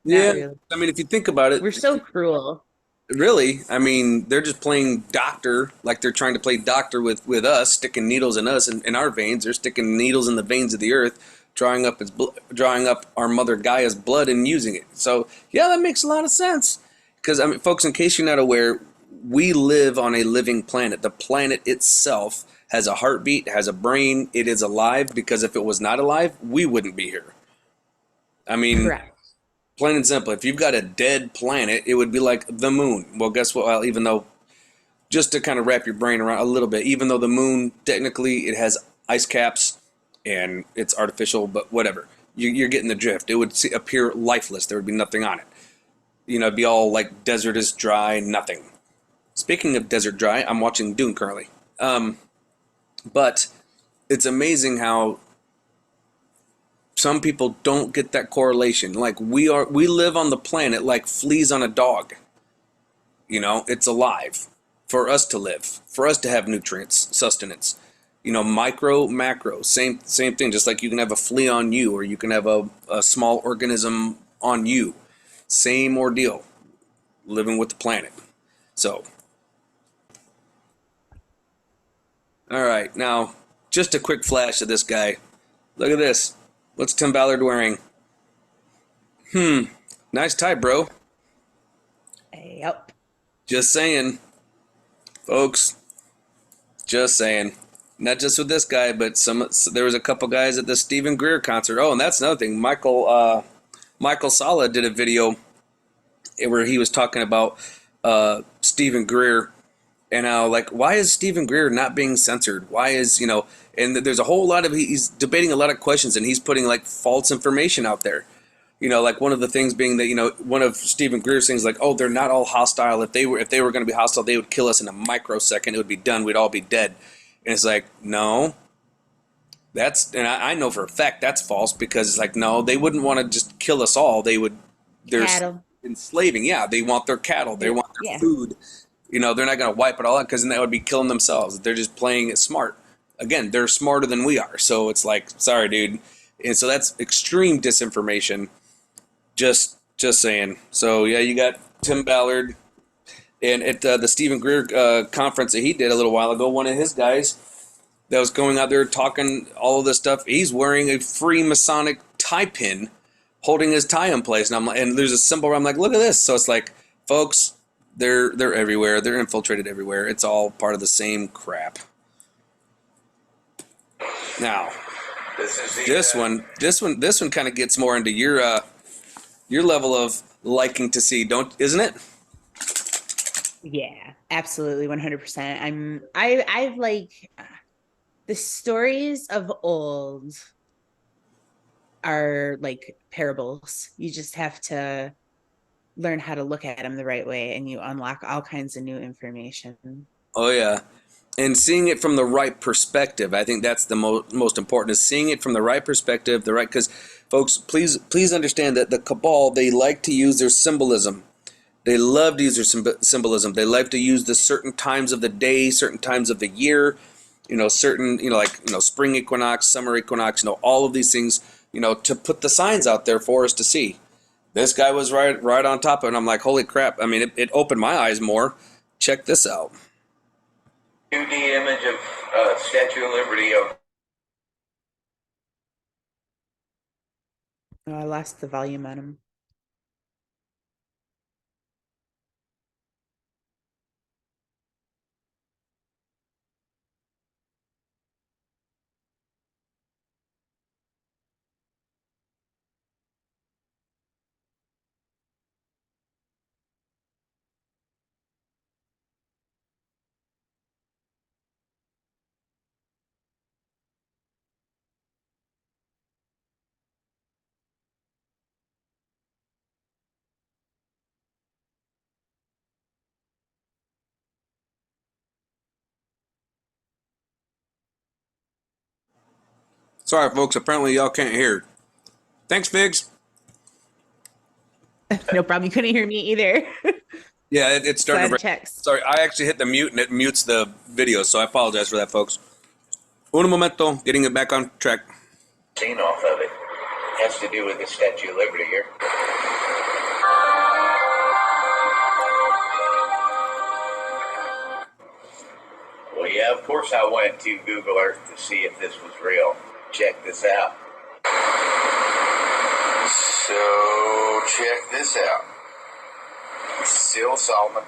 Yeah. Really. I mean, if you think about it. We're so cruel. Really, I mean, they're just playing doctor, like they're trying to play doctor with us, sticking needles in us in our veins. They're sticking needles in the veins of the earth, drawing up our mother Gaia's blood and using it. So yeah, that makes a lot of sense. Because I mean, folks, in case you're not aware, we live on a living planet. The planet itself has a heartbeat, has a brain. It is alive because if it was not alive, we wouldn't be here. I mean. Correct. Plain and simple, if you've got a dead planet, it would be like the moon. Well, guess what? Well, even though, just to kind of wrap your brain around a little bit, even though the moon, technically, it has ice caps and it's artificial, but whatever. You're getting the drift. It would appear lifeless. There would be nothing on it. It'd be all like desertous, dry, nothing. Speaking of desert dry, I'm watching Dune currently. But it's amazing how some people don't get that correlation. Like we live on the planet like fleas on a dog. It's alive for us to live, for us to have nutrients, sustenance. Micro, macro, same thing. Just like you can have a flea on you, or you can have a small organism on you. Same ordeal, living with the planet. So, all right, now just a quick flash of this guy. Look at this. What's Tim Ballard wearing? Nice tie, bro. Yep. Just saying, folks. Just saying. Not just with this guy, but there was a couple guys at the Stephen Greer concert. Oh, and that's another thing. Michael Sala did a video where he was talking about Stephen Greer And like, why is Stephen Greer not being censored? Why is, and there's a whole lot of, he's debating a lot of questions, and he's putting like false information out there. Like one of the things being that, one of Stephen Greer's things like, oh, they're not all hostile. If they were going to be hostile, they would kill us in a microsecond. It would be done. We'd all be dead. And it's like, no, and I know for a fact that's false, because it's like, no, they wouldn't want to just kill us all. They're Cattle. enslaving. Yeah. They want their cattle. They want their food. They're not going to wipe it all out, because then that would be killing themselves. They're just playing it smart. Again, they're smarter than we are. So it's like, sorry, dude. And so that's extreme disinformation. Just saying. So yeah, you got Tim Ballard, and at the Stephen Greer conference that he did a little while ago, one of his guys that was going out there talking all of this stuff, he's wearing a Freemasonic tie pin, holding his tie in place, and and there's a symbol where I'm like, look at this. So it's like, folks, they're everywhere. They're infiltrated everywhere. It's all part of the same crap. Now, this one kind of gets more into your level of liking to see, isn't it? Yeah, absolutely, 100%. I've like the stories of old are like parables. You just have to learn how to look at them the right way, and you unlock all kinds of new information. Oh yeah. And seeing it from the right perspective, I think that's the most important, is seeing it from the right perspective, because folks, please understand that the cabal, they like to use their symbolism. They love to use their symbolism. They like to use the certain times of the day, certain times of the year, certain, spring equinox, summer equinox, all of these things, to put the signs out there for us to see. This guy was right on top of it, and I'm like, holy crap. I mean, it opened my eyes more. Check this out. 2D image of Statue of Liberty. Oh, I lost the volume on him. Sorry, folks. Apparently, y'all can't hear. Thanks, Figs. No problem. You couldn't hear me either. Yeah, it's starting to. Checks. Sorry, I actually hit the mute, and it mutes the video, so I apologize for that, folks. Un momento, getting it back on track. Scene off of it has to do with the Statue of Liberty here. Well, yeah, of course I went to Google Earth to see if this was real. Check this out. So, check this out. Seal of Solomon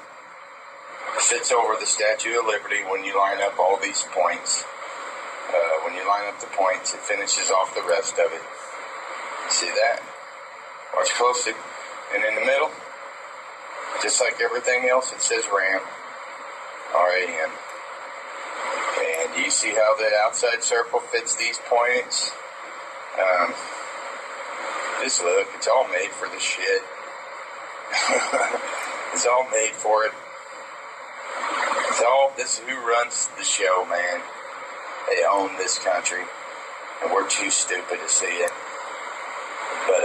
sits over the Statue of Liberty when you line up all these points. When you line up the points, it finishes off the rest of it. See that? Watch closely. And in the middle, just like everything else, it says RAM. R-A-M. And you see how the outside circle fits these points? Just look, it's all made for the shit. It's all made for it. This is who runs the show, man. They own this country, and we're too stupid to see it. But,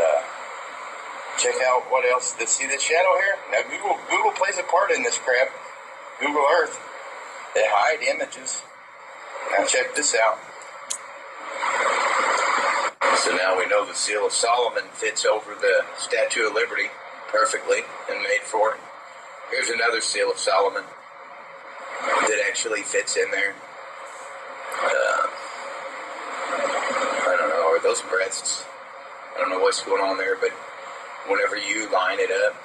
check out what else. See the shadow here? Now, Google plays a part in this crap. Google Earth. They hide images. Now, check this out. So now we know the Seal of Solomon fits over the Statue of Liberty perfectly and made for it. Here's another Seal of Solomon that actually fits in there. I don't know, are those breasts? I don't know what's going on there, but whenever you line it up,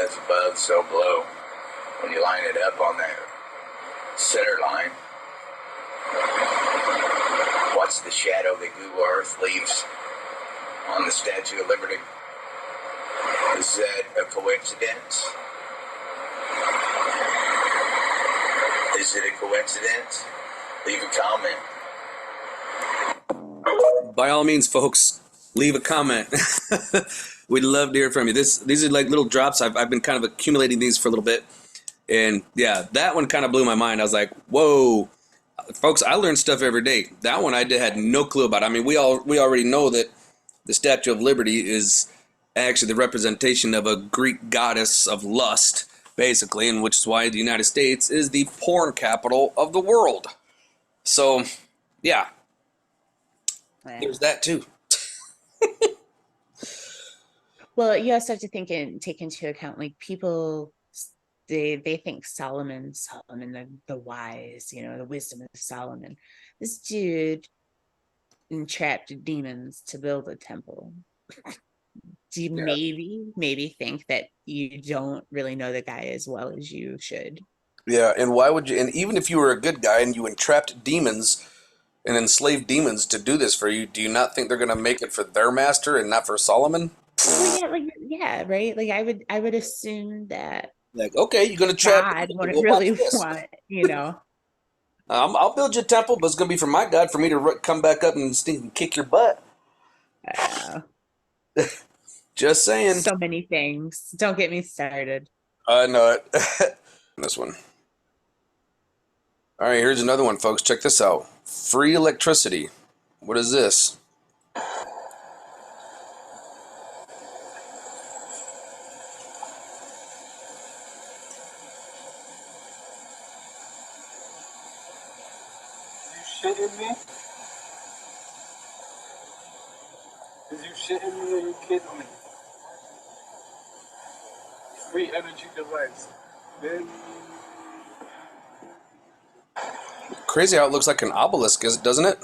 as above, so below, when you line it up on that center line, watch the shadow that Google Earth leaves on the Statue of Liberty. Is that a coincidence? Is it a coincidence? Leave a comment. By all means, folks, leave a comment. We'd love to hear from you. These are like little drops. I've been kind of accumulating these for a little bit. And yeah, that one kind of blew my mind. I was like, whoa. Folks, I learn stuff every day. That one had no clue about. I mean, we already know that the Statue of Liberty is actually the representation of a Greek goddess of lust, basically, and which is why the United States is the porn capital of the world. So, yeah, there's that too. Well, you also have to take into account, like, people, they think Solomon, the wise, the wisdom of Solomon. This dude entrapped demons to build a temple. Do you maybe think that you don't really know the guy as well as you should? Yeah, and why would you? And even if you were a good guy and you entrapped demons and enslaved demons to do this for you, do you not think they're going to make it for their master and not for Solomon? Well, yeah, right. Like, I would assume that, Like, okay, you're going to trap God me. wouldn't Well, really watch this. want, I'll build you a temple, but it's going to be for my God, for me to come back up and stink and kick your butt. Just saying. So many things. Don't get me started. I know it. This one. All right, here's another one, folks. Check this out. Free electricity. What is this? Shitting me? Is you shitting me or you kidding me? Free energy device. Then Crazy how it looks like an obelisk, doesn't it?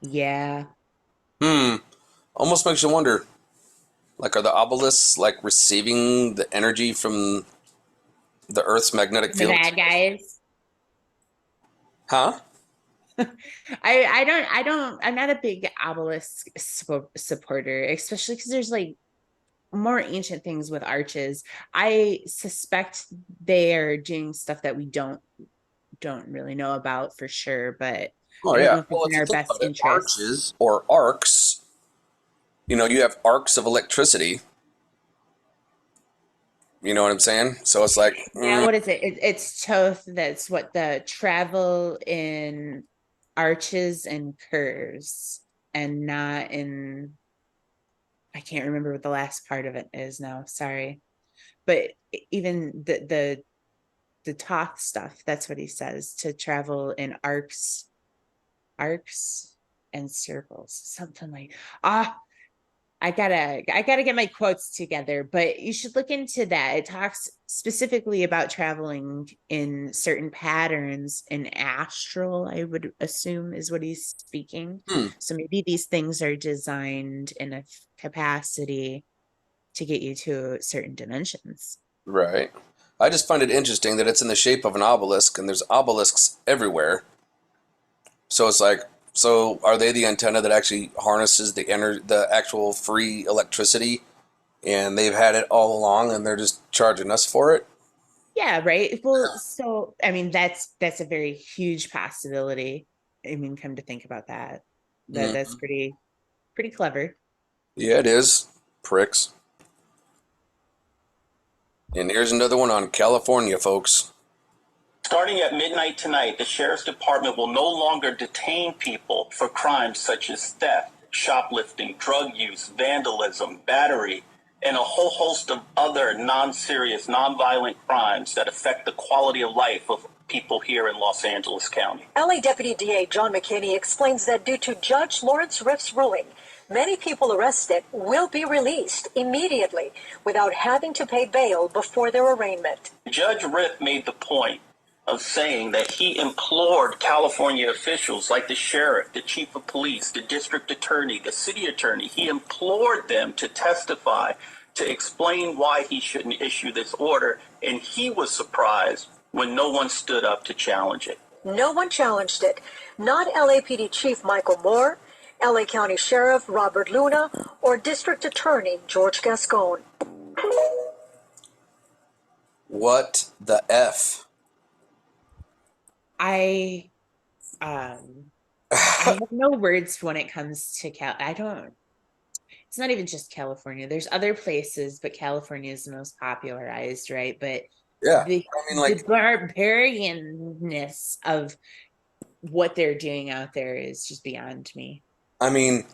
Yeah. Almost makes you wonder. Like, are the obelisks like receiving the energy from the Earth's magnetic The field? bad guys. Huh? I'm not a big obelisk supporter, especially because there's, like, more ancient things with arches. I suspect they are doing stuff that we don't really know about for sure, but Oh, I don't know yeah. if Well, it's if in you our think best about it, interest. arches or arcs, you have arcs of electricity. You know what I'm saying? So it's like, Yeah, what is it? It's Toth. That's what the travel in arches and curves, and not in. I can't remember what the last part of it is now. Sorry, but even the Toth stuff. That's what he says, to travel in arcs and circles, something like I gotta get my quotes together, but you should look into that. It talks specifically about traveling in certain patterns in astral, I would assume is what he's speaking. So maybe these things are designed in a capacity to get you to certain dimensions. right. I just find it interesting that it's in the shape of an obelisk, and there's obelisks everywhere. So it's like, so are they the antenna that actually harnesses the actual free electricity, and they've had it all along, and they're just charging us for it? Yeah, right. Well, so I mean, that's a very huge possibility. I mean, come to think about that, that's pretty clever. Yeah, it is. Pricks. And here's another one on California, folks. Starting at midnight tonight, the Sheriff's Department will no longer detain people for crimes such as theft, shoplifting, drug use, vandalism, battery, and a whole host of other non-serious, non-violent crimes that affect the quality of life of people here in Los Angeles County. LA Deputy DA John McKinney explains that due to Judge Lawrence Riff's ruling, many people arrested will be released immediately without having to pay bail before their arraignment. Judge Riff made the point of saying that he implored California officials like the sheriff, the chief of police, the district attorney, the city attorney. He implored them to testify, to explain why he shouldn't issue this order, and he was surprised when no one stood up to challenge it. No one challenged it. Not LAPD Chief Michael Moore, LA County Sheriff Robert Luna, or District Attorney George Gascon. What the F? I I have no words when it comes to I don't, it's not even just California. There's other places, but California is the most popularized, right? But Yeah, the I mean, the like, barbarianness of what they're doing out there is just beyond me. I mean,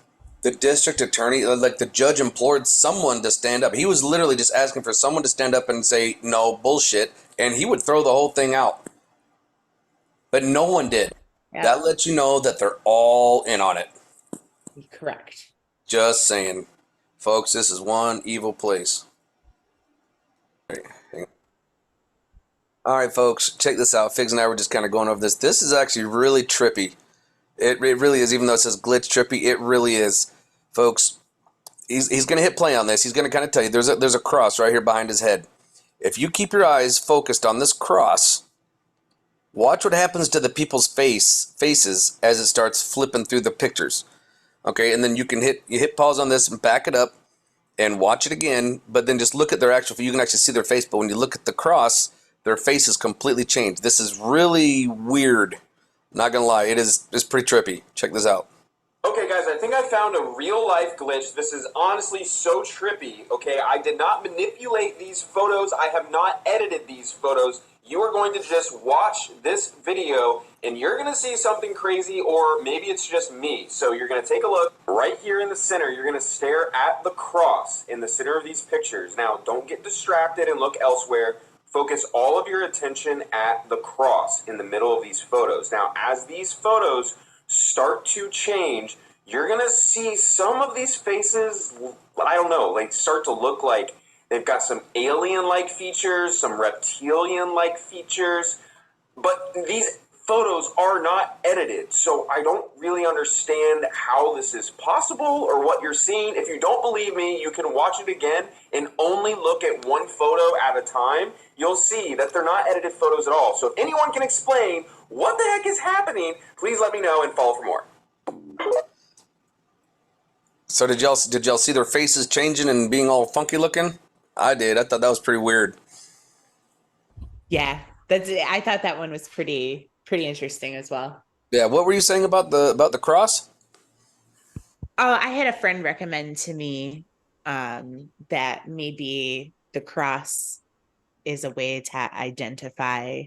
the district attorney, like the judge, implored someone to stand up. He was literally just asking for someone to stand up and say, no, bullshit. And he would throw the whole thing out. But no one did. Yeah, That lets you know that they're all in on it. correct. Just saying. Folks, this is one evil place. All right, folks, check this out. Figs and I were just kind of going over this. This is actually really trippy. It really is, even though it says glitch trippy, it really is. Folks, he's going to hit play on this. He's going to kind of tell you there's a cross right here behind his head. If you keep your eyes focused on this cross, watch what happens to the people's faces as it starts flipping through the pictures. Okay, and then you hit pause on this and back it up and watch it again, but then just look at their actual, you can actually see their face, but when you look at the cross, their face is completely changed. This is really weird. Not gonna lie, it's pretty trippy. Check this out. Okay, guys, I think I found a real-life glitch. This is honestly so trippy, okay? I did not manipulate these photos. I have not edited these photos. You are going to just watch this video, and you're going to see something crazy, or maybe it's just me. So you're going to take a look right here in the center. You're going to stare at the cross in the center of these pictures. Now, don't get distracted and look elsewhere. Focus all of your attention at the cross in the middle of these photos. Now, as these photos start to change, you're going to see some of these faces, I don't know, like start to look like they've got some alien-like features, some reptilian-like features, but these photos are not edited, so I don't really understand how this is possible or what you're seeing. If you don't believe me, you can watch it again and only look at one photo at a time. You'll see that they're not edited photos at all. So if anyone can explain what the heck is happening, please let me know and follow for more. So did y'all see their faces changing and being all funky looking? I did. I thought that was pretty weird. Yeah, I thought that one was pretty interesting as well. Yeah, what were you saying about the cross? Oh, I had a friend recommend to me that maybe the cross is a way to identify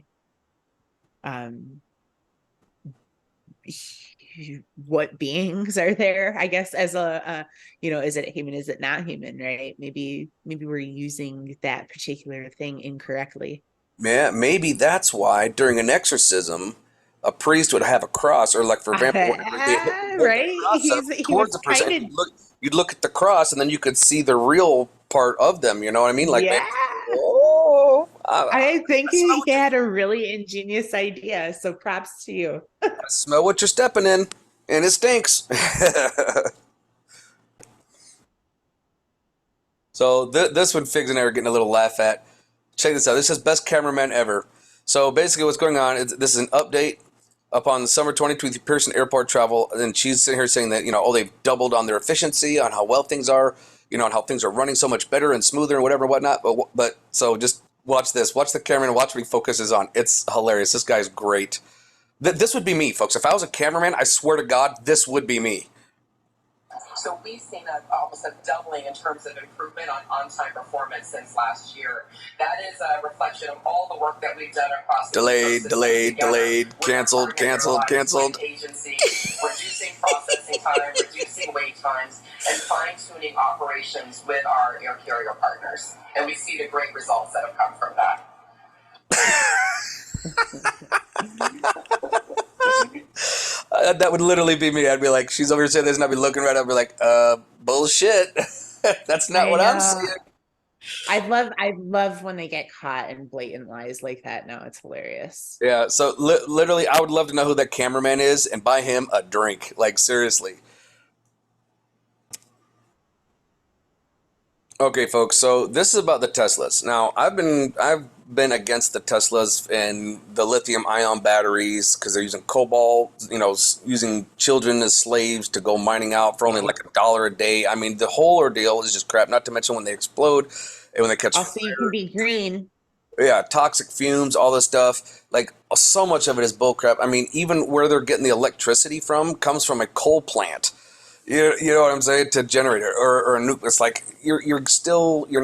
what beings are there, I guess, as is it human, is it not human, right? Maybe we're using that particular thing incorrectly. Yeah, maybe that's why during an exorcism, a priest would have a cross, or like for vampire, right? He was towards the person. kind of, You'd look at the cross, and then you could see the real part of them. You know what I mean? Like, yeah. I think he had a really ingenious idea. So props to you. I smell what you're stepping in, and it stinks. So this one, Figs and I are getting a little laugh at. Check this out. This says best cameraman ever. So basically what's going on is this is an update upon the summer 2020 Pearson airport travel. And she's sitting here saying that, they've doubled on their efficiency, on how well things are, on how things are running so much better and smoother and whatever, whatnot. But so just watch this. Watch the camera and watch what he focuses on. It's hilarious. This guy's great. This would be me, folks. If I was a cameraman, I swear to God, this would be me. So we've seen almost a doubling in terms of improvement on on-time performance since last year. That is a reflection of all the work that we've done across the delayed, canceled. Agency, reducing processing time, reducing wait times, and fine-tuning operations with our air carrier partners. And we see the great results that have come from that. That would literally be me. I'd be like, she's over here saying this, and I'd be looking right up, and be like, bullshit. That's not what I'm saying. I love when they get caught in blatant lies like that. No, it's hilarious. Yeah, so literally, I would love to know who that cameraman is and buy him a drink. Like, seriously. Okay, folks, so this is about the Teslas. Now, I've been against the Teslas and the lithium-ion batteries because they're using cobalt, using children as slaves to go mining out for only like $1 a day. I mean, the whole ordeal is just crap, not to mention when they explode and when they catch also, fire. you can be green. Yeah, toxic fumes, all this stuff. Like, so much of it is bullcrap. I mean, even where they're getting the electricity from comes from a coal plant. You know what I'm saying? To generate it, or a nuke. It's like you're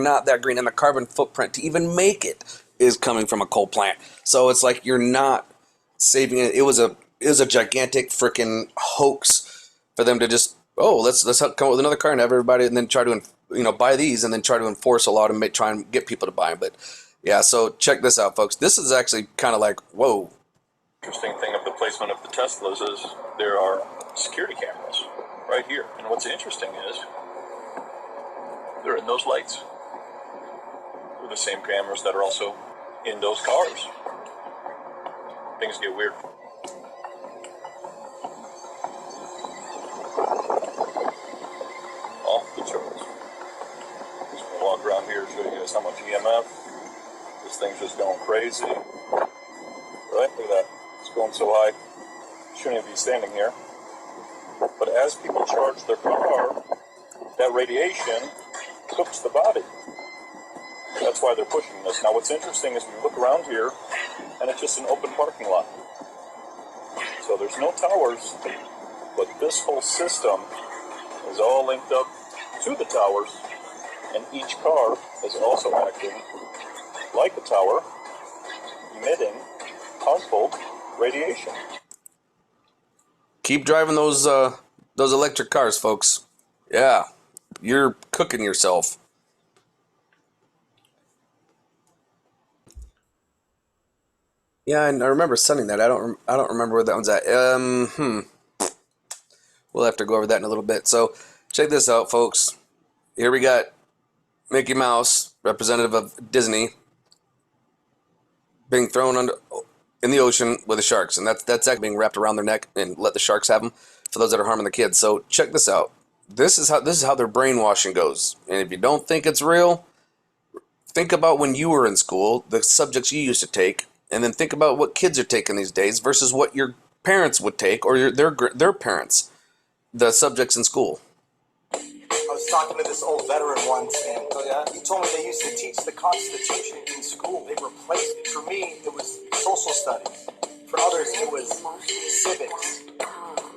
not that green, and the carbon footprint to even make it is coming from a coal plant. So it's like you're not saving it. It was a gigantic freaking hoax for them to just let's come up with another car and have everybody, and then try to buy these, and then try to enforce a law to try and get people to buy them. But yeah, so check this out, folks. This is actually kind of like whoa. Interesting thing of the placement of the Teslas is there are security cameras right here. And what's interesting is they're in those lights. They're the same cameras that are also in those cars. Things get weird. Off the charts. Just gonna walk around here and show you guys how much EMF. This thing's just going crazy. Right? Look at that. It's going so high. Shouldn't even be standing here. But as people charge their car, that radiation cooks the body. That's why they're pushing this. Now what's interesting is we look around here, and it's just an open parking lot. So there's no towers, but this whole system is all linked up to the towers, and each car is also acting like a tower, emitting harmful radiation. Keep driving those electric cars, folks. Yeah, you're cooking yourself. Yeah, and I remember sending that. I don't remember where that one's at. We'll have to go over that in a little bit. So check this out, folks. Here we got Mickey Mouse, representative of Disney, being thrown in the ocean with the sharks, and that's actually being wrapped around their neck and let the sharks have them for those that are harming the kids. So check this out. This is how their brainwashing goes. And if you don't think it's real, think about when you were in school, the subjects you used to take, and then think about what kids are taking these days versus what your parents would take or their parents, the subjects in school. I was talking to this old veteran once, and he told me they used to teach the Constitution in school. They replaced it. For me, it was social studies. For others, it was civics.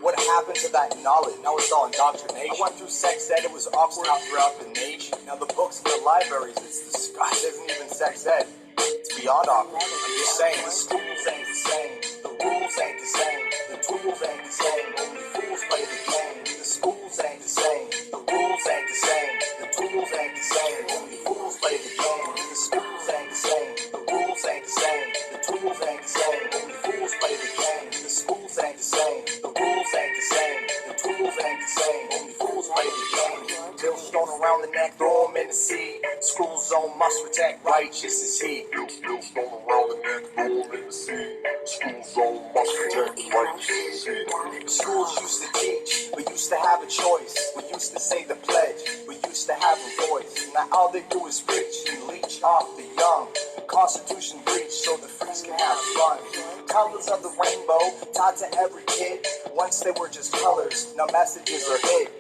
What happened to that knowledge? Now it's all indoctrination. I went through sex ed. It was awkward throughout the nation. Now the books in the libraries, it's disgusting. It isn't even sex ed. It's beyond awkward. I'm just saying, the schools ain't the same. The rules ain't the same. The tools ain't the same. Only fools play the game. The schools ain't the same. The rules ain't the same. The tools ain't the same. Only fools play the game. The schools ain't the same. The rules ain't the same. The tools ain't the same. Only fools play the game. The schools ain't the same. The rules ain't the same. The tools ain't the same. Only fools play the game. Bills thrown around the neck, throw 'em in the sea. School zone must protect, righteous is he. Bills thrown around the neck, throw 'em in the sea. School zone must protect, righteous is he. Schools used to teach, we used to have a choice. We used to say the pledge, we used to have a voice. Now all they do is preach and leech off the young. The Constitution breached so the freaks can have fun. Colors of the rainbow taught to every kid. Once they were just colors, now messages are hid.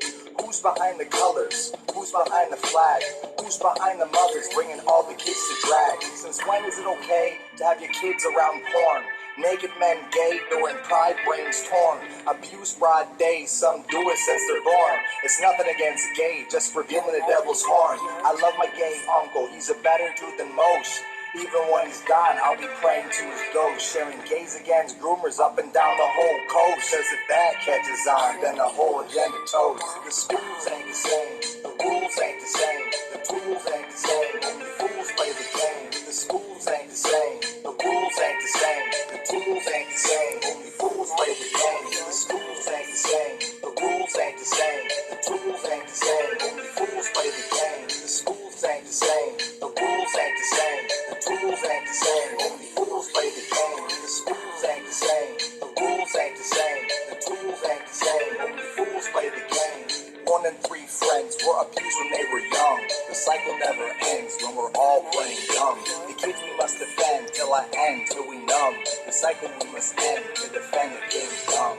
Who's behind the colors? Who's behind the flag? Who's behind the mothers bringing all the kids to drag? Since when is it okay to have your kids around porn? Naked men gay, during pride, brains torn. Abuse broad day, some do it since they're born. It's nothing against gay, just revealing the devil's horn. I love my gay uncle, he's a better dude than most. Even when he's gone, I'll be praying to his ghost. Sharing gays against groomers up and down the whole coast. Says if that catches on, then the whole agenda toast. The schools ain't the same, the rules ain't the same, the tools ain't the same. Only fools play the game. The schools ain't the same, the rules ain't the same, the tools ain't the same. Only fools play the game. The schools ain't the same, the rules ain't the same, the tools ain't the same. Only fools play the game. The schools ain't the same, the rules ain't the same. Tools ain't the same, only fools play the game. The schools ain't the same, the rules ain't the same. The tools ain't the same, only fools play the game. 1 in 3 friends were abused when they were young. The cycle never ends when we're all playing dumb. The kids we must defend till I end, till we numb. The cycle we must end to defend the game dumb.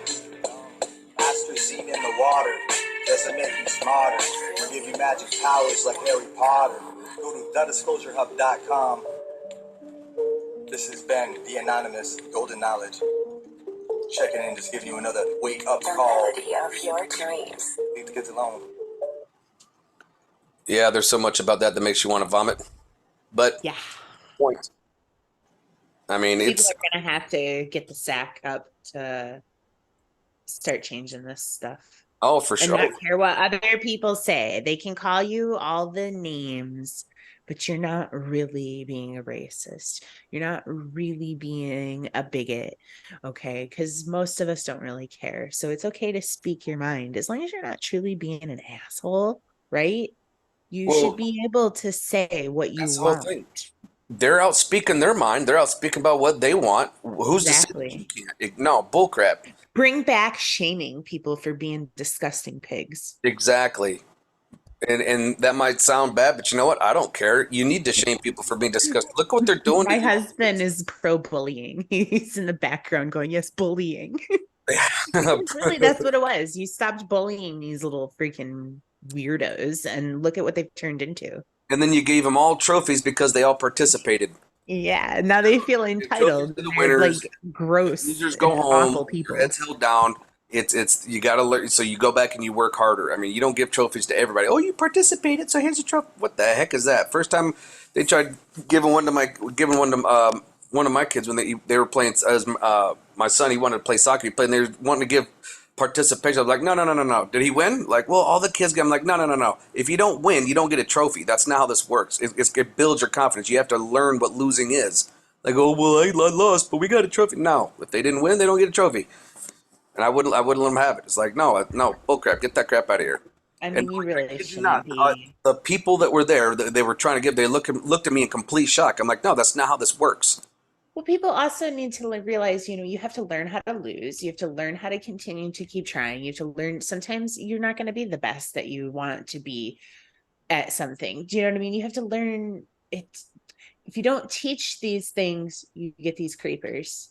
Astrazine in the water doesn't make you smarter or give you magic powers like Harry Potter. Go to thedisclosurehub.com. This has been the Anonymous Golden Knowledge. Checking in, just giving you another wake up call. The melody of your dreams. Leave the kids alone. Yeah, there's so much about that makes you want to vomit. But Yeah. point. I mean, People it's are gonna have to get the sack up to start changing this stuff. oh for And sure. not care what other people say. They can call you all the names, but you're not really being a racist. You're not really being a bigot, okay? Because most of us don't really care. So it's okay to speak your mind as long as you're not truly being an asshole, right? You should Well, be able to say what you that's the whole want. thing. They're out speaking their mind. They're out speaking about what they want. Who's to say Exactly. you can't? No, bullcrap. Bring back shaming people for being disgusting pigs. Exactly. And that might sound bad, but you know what? I don't care. You need to shame people for being disgusting. Look what they're doing. My husband is pro bullying. He's in the background going, yes, bullying. Really, that's what it was. You stopped bullying these little freaking weirdos, and look at what they've turned into. And then you gave them all trophies because they all participated. Yeah, now they feel entitled. To the They're winners. like gross, Losers go and home. awful people. Your head's held down. It's you got to learn. So you go back and you work harder. I mean, you don't give trophies to everybody. Oh, you participated, so here's a trophy. What the heck is that? First time they tried giving one to one of my kids when they were playing. As my son, he wanted to play soccer. He played, and they were wanting to give participation. I was like, no. Did he win? Like, well, all the kids get. I'm like, no. If you don't win, you don't get a trophy. That's not how this works. It builds your confidence. You have to learn what losing is. Like, oh well, I lost, but we got a trophy. No, if they didn't win, they don't get a trophy. And I wouldn't let them have it. It's like, no, bullcrap. Get that crap out of here. I mean, you really It's shouldn't not. be. The people that were there, they were trying to give. They looked at me in complete shock. I'm like, no, that's not how this works. Well, people also need to realize, you have to learn how to lose. You have to learn how to continue to keep trying. You have to learn. Sometimes you're not going to be the best that you want to be at something. Do you know what I mean? You have to learn it. If you don't teach these things, you get these creepers.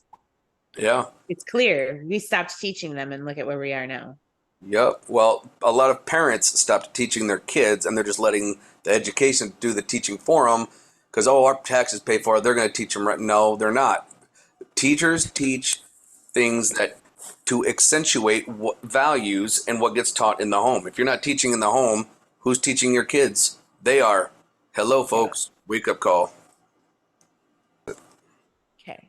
Yeah. It's clear. We stopped teaching them, and look at where we are now. Yep. Well, a lot of parents stopped teaching their kids, and they're just letting the education do the teaching for them because, our taxes pay for it. They're going to teach them right. No, they're not. Teachers teach things that to accentuate what values and what gets taught in the home. If you're not teaching in the home, who's teaching your kids? They are. Hello, folks. Wake up call. Okay.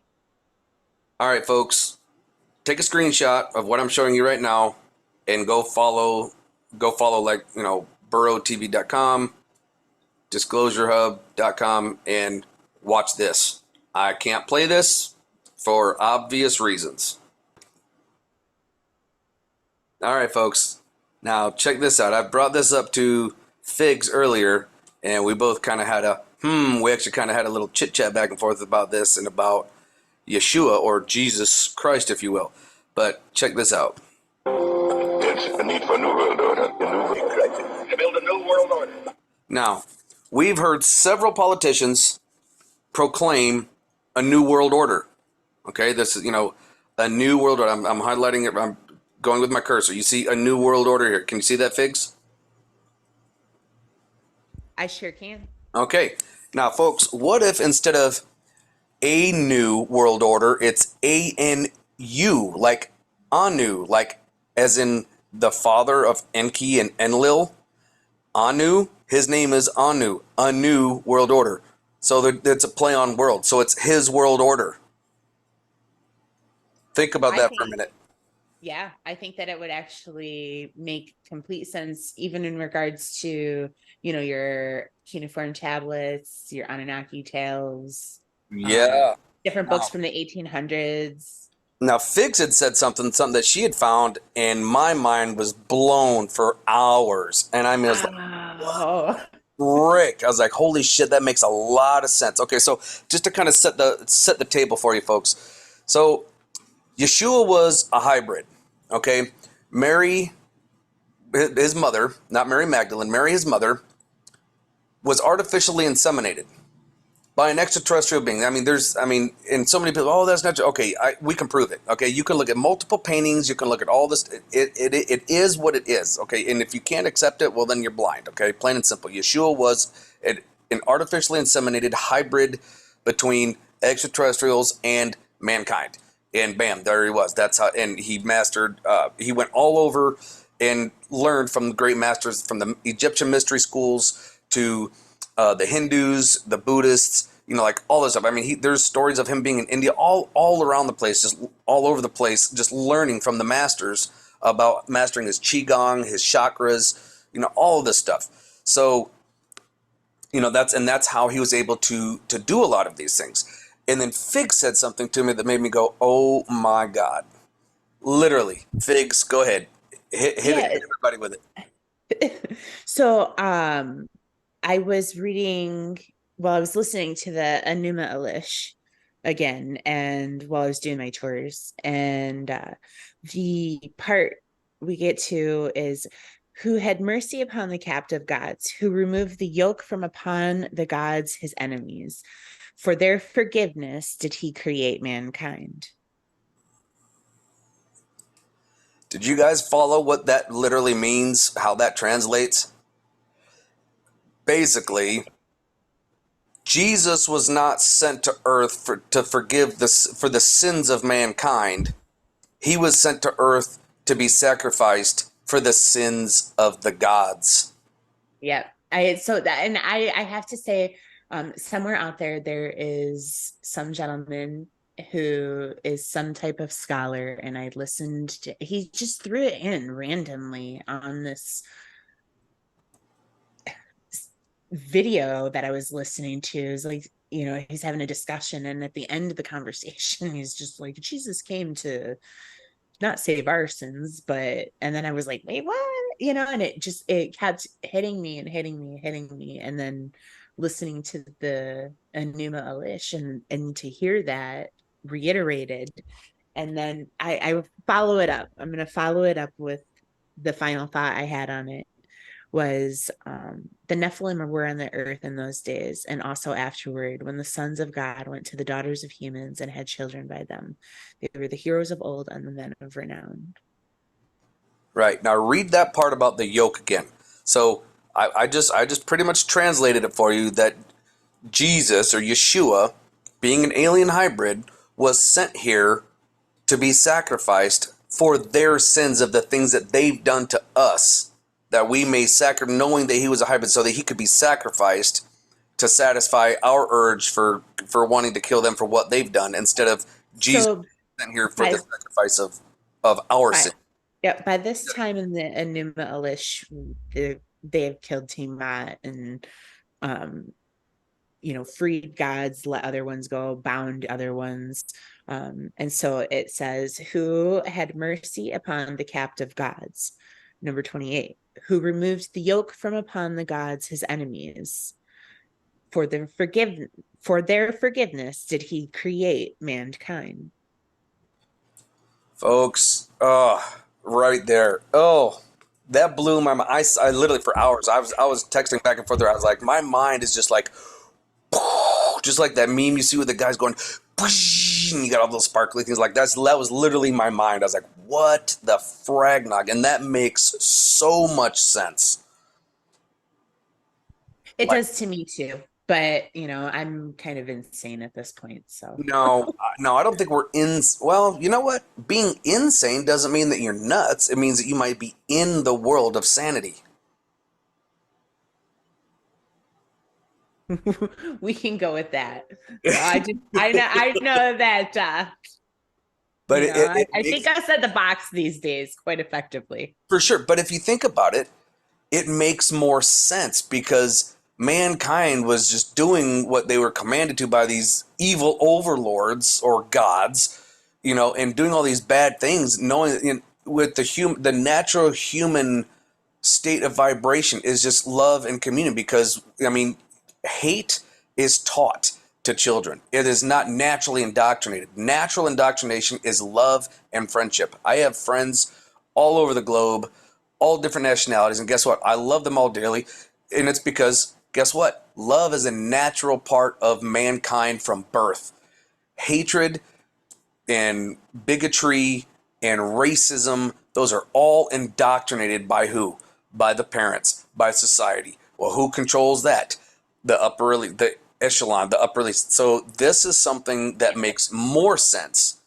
All right, folks. Take a screenshot of what I'm showing you right now and go follow burrowtv.com, disclosurehub.com, and watch this. I can't play this for obvious reasons. All right, folks. Now, check this out. I brought this up to Figs earlier, and we both kind of had we actually kind of had a little chit-chat back and forth about this and about Yeshua, or Jesus Christ, if you will. But check this out. It's the need for a new world order. To build a new world order. Now, we've heard several politicians proclaim a new world order. Okay, this is, a new world order. I'm highlighting it. I'm going with my cursor. You see a new world order here. Can you see that, Figs? I sure can. Okay. Now, folks, what if instead of a new world order, it's ANU, like Anu, like as in the father of Enki and Enlil? Anu, his name is Anu, a new world order. So it's a play on world. So it's his world order. Think about that for a minute. Yeah, I think that it would actually make complete sense, even in regards to, your cuneiform tablets, your Anunnaki tales. Yeah. Different books from the 1800s. Now, Figs had said something that she had found, and my mind was blown for hours. And I mean, I was like, Rick, I was like, holy shit, that makes a lot of sense. Okay, so just to kind of set the table for you folks. So Yeshua was a hybrid, okay? Mary, his mother, not Mary Magdalene, Mary, his mother, was artificially inseminated by an extraterrestrial being. I mean, and so many people, oh, that's not true. Okay, we can prove it. Okay, you can look at multiple paintings. You can look at all this. It is what it is. Okay, and if you can't accept it, well, then you're blind. Okay, plain and simple. Yeshua was an artificially inseminated hybrid between extraterrestrials, and mankind. And bam, there he was. That's how, and he mastered, he went all over and learned from the great masters, from the Egyptian mystery schools to the Hindus, the Buddhists, like all this stuff. I mean, there's stories of him being in India, all around the place, just all over the place, just learning from the masters about mastering his qigong, his chakras, all of this stuff. So, that's how he was able to do a lot of these things. And then Fig said something to me that made me go, oh my God. Literally. Figs, go ahead. Hit everybody with it. So I was I was listening to the Enuma Elish again, and while I was doing my chores, and the part we get to is, who had mercy upon the captive gods, who removed the yoke from upon the gods his enemies. For their forgiveness did he create mankind. Did you guys follow what that literally means, how that translates? Basically, Jesus was not sent to earth to forgive for the sins of mankind. He was sent to earth to be sacrificed for the sins of the gods. Yep. I have to say, somewhere out there is some gentleman who is some type of scholar, and I listened to, he just threw it in randomly on this video that I was listening to. Is like, he's having a discussion, and at the end of the conversation, he's just like, Jesus came to not save our sins, and then I was like, wait, what? And it kept hitting me and hitting me and hitting me. And then listening to the Enuma Elish and to hear that reiterated. And then I follow it up. I'm going to follow it up with the final thought I had on it was the Nephilim were on the earth in those days, and also afterward, when the sons of God went to the daughters of humans and had children by them. They were the heroes of old and the men of renown. Right. Now read that part about the yoke again. So I just pretty much translated it for you, that Jesus, or Yeshua, being an alien hybrid, was sent here to be sacrificed for their sins of the things that they've done to us, that we may sacrifice, knowing that he was a hybrid, so that he could be sacrificed to satisfy our urge for wanting to kill them for what they've done, instead of Jesus sent here for the sacrifice of our sin. Yeah, by this time in the Enuma Elish, they have killed Tiamat and freed gods, let other ones go, bound other ones. And so it says, who had mercy upon the captive gods. Number 28, who removed the yoke from upon the gods his enemies. For their forgiveness did he create mankind. Folks, right there. Oh, that blew my mind. I literally, for hours, I was texting back and forth there. I was like, my mind is just like that meme you see with the guys going, and you got all those sparkly things like that. That was literally my mind. I was like, what the fragnog? And that makes so much sense. It does to me too. But, I'm kind of insane at this point. So no, I don't think we're well, you know what? Being insane doesn't mean that you're nuts. It means that you might be in the world of sanity. We can go with that. I know that. But I think I said the box these days quite effectively. For sure. But if you think about it, it makes more sense, because mankind was just doing what they were commanded to by these evil overlords or gods, and doing all these bad things, knowing with the natural human state of vibration is just love and communion. Because hate is taught to children. It is not naturally indoctrinated. Natural indoctrination is love and friendship. I have friends all over the globe, all different nationalities, and guess what? I love them all dearly, and it's because, guess what? Love is a natural part of mankind from birth. Hatred and bigotry and racism, those are all indoctrinated by who? By the parents, by society. Well, who controls that? The upper elite. echelon, the upper least. So this is something that makes more sense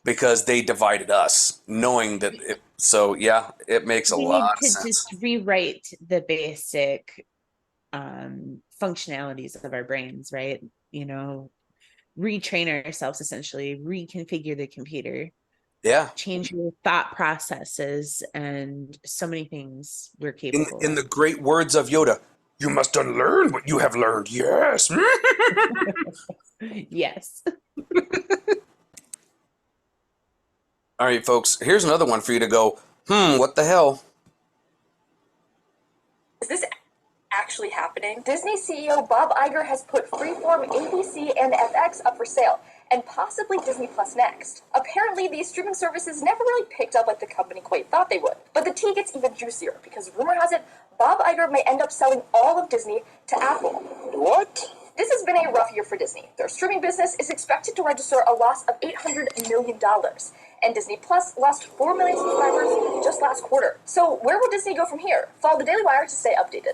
because they divided us, knowing that. So yeah, it makes a We need lot of to sense. just rewrite the basic functionalities of our brains, right? You know, retrain ourselves, essentially reconfigure the computer, Yeah. change your thought processes, and so many things we're In capable in of. the great words of Yoda, you must unlearn what you have learned. Yes. Yes. All right, folks. Here's another one for you to go. What the hell? Is this actually happening? Disney CEO Bob Iger has put Freeform, ABC, and FX up for sale, and possibly Disney Plus next. Apparently, these streaming services never really picked up like the company quite thought they would. But the tea gets even juicier, because rumor has it Bob Iger may end up selling all of Disney to Apple. What? This has been a rough year for Disney. Their streaming business is expected to register a loss of $800 million. And Disney Plus lost 4 million subscribers just last quarter. So where will Disney go from here? Follow the Daily Wire to stay updated.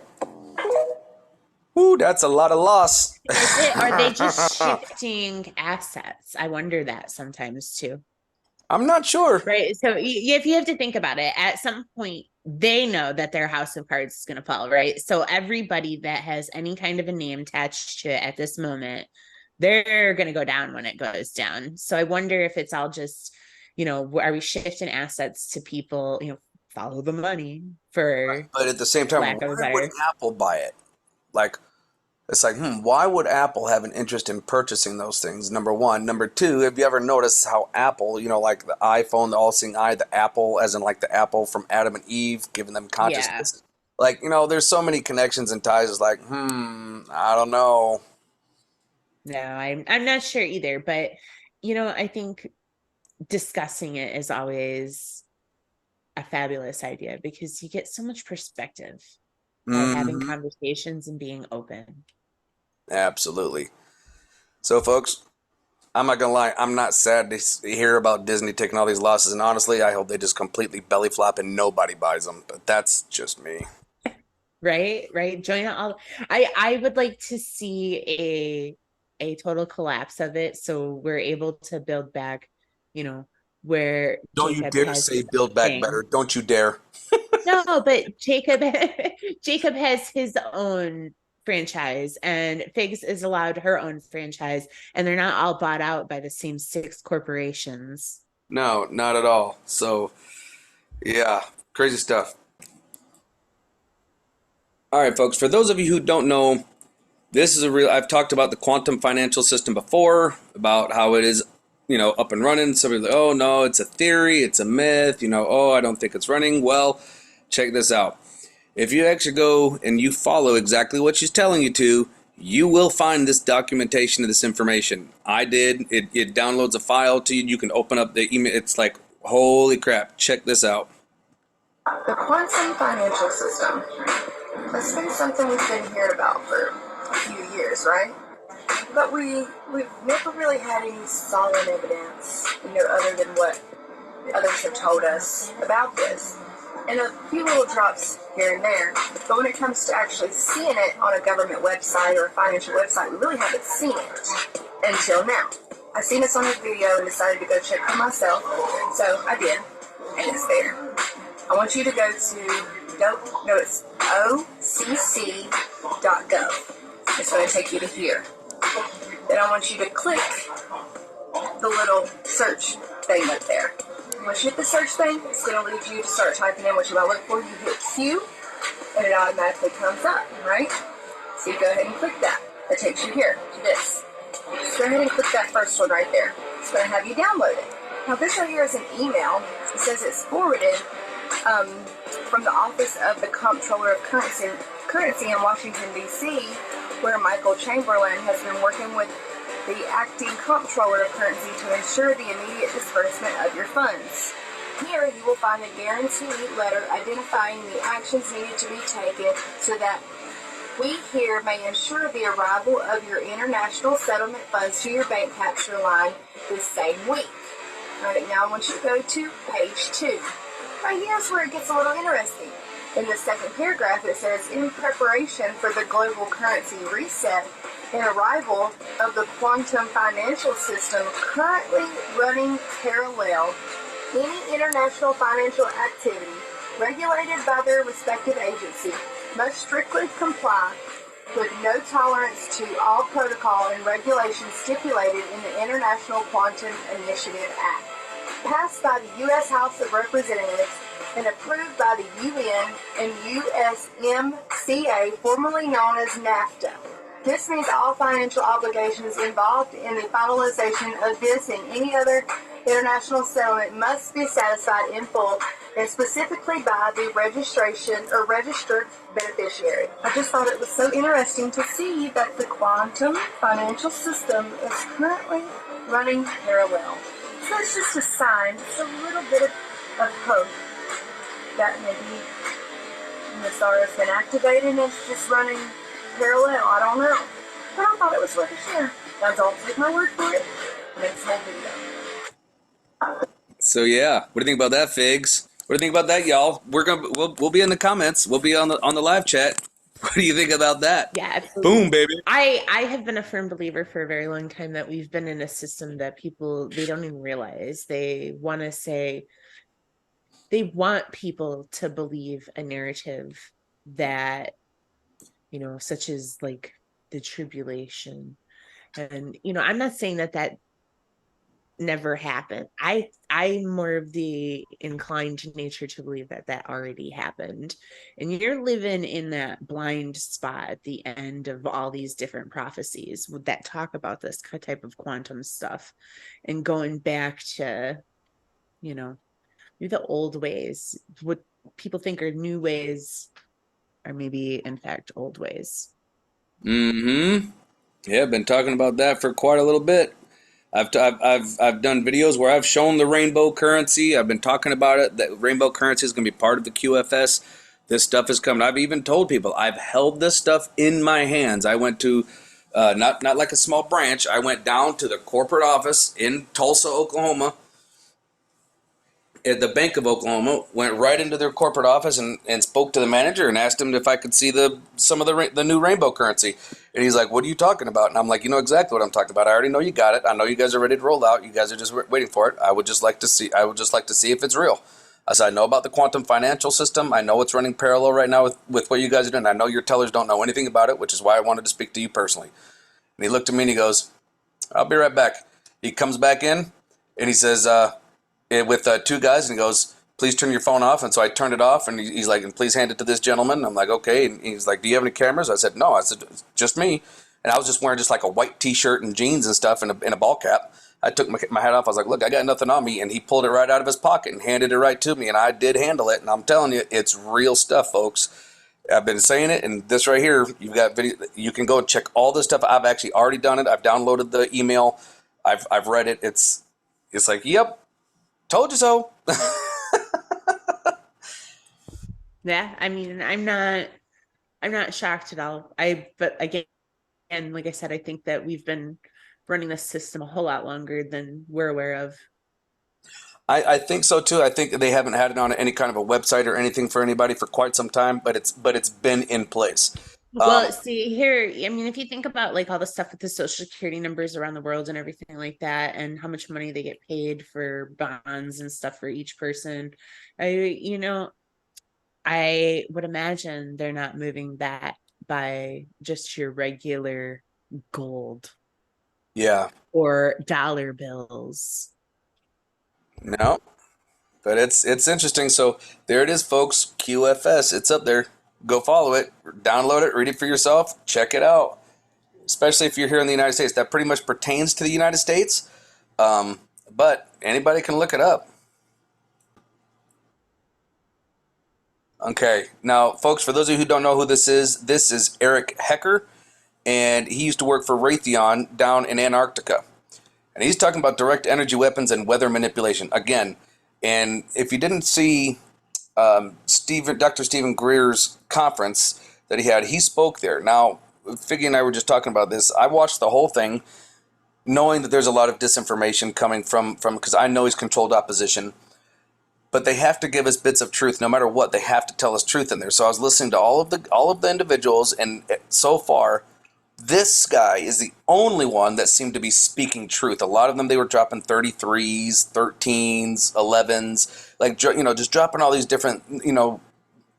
Ooh, that's a lot of loss. Are they just shifting assets? I wonder that sometimes too. I'm not sure. Right. So if you have to think about it, at some point, they know that their house of cards is going to fall, right? So everybody that has any kind of a name attached to it at this moment, they're going to go down when it goes down. So I wonder if it's all just, are we shifting assets to people, follow the money for, but at the same time, lack of a why would better. Apple buy it? Like, it's like, why would Apple have an interest in purchasing those things? Number one. Number two, have you ever noticed how Apple, like the iPhone, the all-seeing eye, the Apple, as in like the Apple from Adam and Eve, giving them consciousness? Yeah. Like, there's so many connections and ties. It's like, I don't know. No, I'm not sure either. But, I think discussing it is always a fabulous idea because you get so much perspective by having conversations and being open. Absolutely. So, folks, I'm not gonna lie, I'm not sad to hear about Disney taking all these losses, and honestly, I hope they just completely belly flop and nobody buys them. But that's just me. Right. Join all. I would like to see a total collapse of it, so we're able to build back. Where don't Jacob you dare say build back better. Don't you dare. No, but Jacob has his own franchise and Figs is allowed her own franchise, and they're not all bought out by the same 6 corporations. No, not at all. So yeah, crazy stuff. All right, folks, for those of you who don't know, this is I've talked about the quantum financial system before, about how it is, up and running. Somebody's like, oh no, it's a theory, it's a myth, oh, I don't think it's running. Well, check this out. If you actually go and you follow exactly what she's telling you to, you will find this documentation of this information. I did. It downloads a file to you. You can open up the email. It's like, holy crap, check this out. The quantum financial system. That's been something we've been hearing about for a few years, right? But we've never really had any solid evidence, other than what others have told us about this. And a few little drops here and there. But when it comes to actually seeing it on a government website or a financial website, we really haven't seen it until now. I seen this on a video and decided to go check for myself. So I did, and it's there. I want you to go to, it's occ.gov. It's going to take you to here. Then I want you to click the little search thing up there. Once you hit the search thing, it's going to lead you to start typing in what you might look for. You hit Q, and it automatically comes up, right? So you go ahead and click that. That takes you here to this. Just go ahead and click that first one right there. It's going to have you download it. Now this right here is an email. It says it's forwarded from the Office of the Comptroller of Currency in Washington, D.C., where Michael Chamberlain has been working with the acting comptroller of currency to ensure the immediate disbursement of your funds. Here you will find a guarantee letter identifying the actions needed to be taken so that we here may ensure the arrival of your international settlement funds to your bank capture line this same week. Alright, now I want you to go to page 2. Right here's where it gets a little interesting. In the second paragraph it says, in preparation for the global currency reset, an arrival of the quantum financial system currently running parallel any international financial activity regulated by their respective agency must strictly comply with no tolerance to all protocol and regulations stipulated in the International Quantum Initiative Act, passed by the U.S. House of Representatives and approved by the UN and USMCA, formerly known as NAFTA. This means all financial obligations involved in the finalization of this and any other international settlement must be satisfied in full and specifically by the registration or registered beneficiary. I just thought it was so interesting to see that the quantum financial system is currently running parallel. So it's just a sign, just a little bit of hope that maybe the star has been activated and it's just running parallel. I don't know. But I thought it was worth a share. Now don't take my word for it. Next whole video. So yeah, what do you think about that, Figs? What do you think about that, y'all? We'll be in the comments. We'll be on the live chat. What do you think about that? Yeah, absolutely. Boom, baby. I have been a firm believer for a very long time that we've been in a system that people, they don't even realize. They want to say, they want people to believe a narrative that, you know, such as like the tribulation. And, you know, I'm not saying that never happened. I'm more of the inclined nature to believe that already happened, and you're living in that blind spot at the end of all these different prophecies that talk about this type of quantum stuff, and going back to, you know, maybe the old ways, what people think are new ways are maybe in fact old ways. Mm-hmm. Yeah, I've been talking about that for quite a little bit. I've done videos where I've shown the rainbow currency. I've been talking about it. That rainbow currency is going to be part of the QFS. This stuff is coming. I've even told people I've held this stuff in my hands. I went to not like a small branch. I went down to the corporate office in Tulsa, Oklahoma, at the Bank of Oklahoma. Went right into their corporate office and spoke to the manager and asked him if I could see some of the new rainbow currency. And he's like, "What are you talking about?" And I'm like, "You know exactly what I'm talking about. I already know you got it. I know you guys are ready to roll out. You guys are just waiting for it. I would just like to see if it's real." I said, "I know about the quantum financial system. I know it's running parallel right now with what you guys are doing. I know your tellers don't know anything about it, which is why I wanted to speak to you personally." And he looked at me and he goes, "I'll be right back." He comes back in and he says, with two guys, and he goes, "Please turn your phone off." And so I turned it off, and he's like, "And please hand it to this gentleman." And I'm like, "Okay." And he's like, "Do you have any cameras?" I said, "No." I said, "It's just me." And I was just wearing just like a white t-shirt and jeans and stuff and a ball cap. I took my hat off. I was like, "Look, I got nothing on me." And he pulled it right out of his pocket and handed it right to me. And I did handle it. And I'm telling you, it's real stuff, folks. I've been saying it. And this right here, you've got video. You can go and check all this stuff. I've actually already done it. I've downloaded the email. I've read it. It's like, yep, told you so. Yeah, I mean, I'm not shocked at all. But again, like I said, I think that we've been running this system a whole lot longer than we're aware of. I think so too. I think they haven't had it on any kind of a website or anything for anybody for quite some time, but it's been in place. Well, see here, I mean, if you think about like all the stuff with the social security numbers around the world and everything like that, and how much money they get paid for bonds and stuff for each person, I would imagine they're not moving that by just your regular gold. Yeah. Or dollar bills. No, but it's interesting. So there it is, folks. QFS. It's up there. Go follow it. Download it. Read it for yourself. Check it out. Especially if you're here in the United States. That pretty much pertains to the United States. But anybody can look it up. Okay. Now, folks, for those of you who don't know who this is Eric Hecker. And he used to work for Raytheon down in Antarctica. And he's talking about direct energy weapons and weather manipulation. Again, and if you didn't see Dr. Stephen Greer's conference that he had, he spoke there. Now, Figgy and I were just talking about this. I watched the whole thing knowing that there's a lot of disinformation coming from because I know he's controlled opposition. But they have to give us bits of truth. No matter what, they have to tell us truth in there. So I was listening to all of the individuals, and so far, This guy is the only one that seemed to be speaking truth. A lot of them, they were dropping 33s, 13s, 11s, like, just dropping all these different,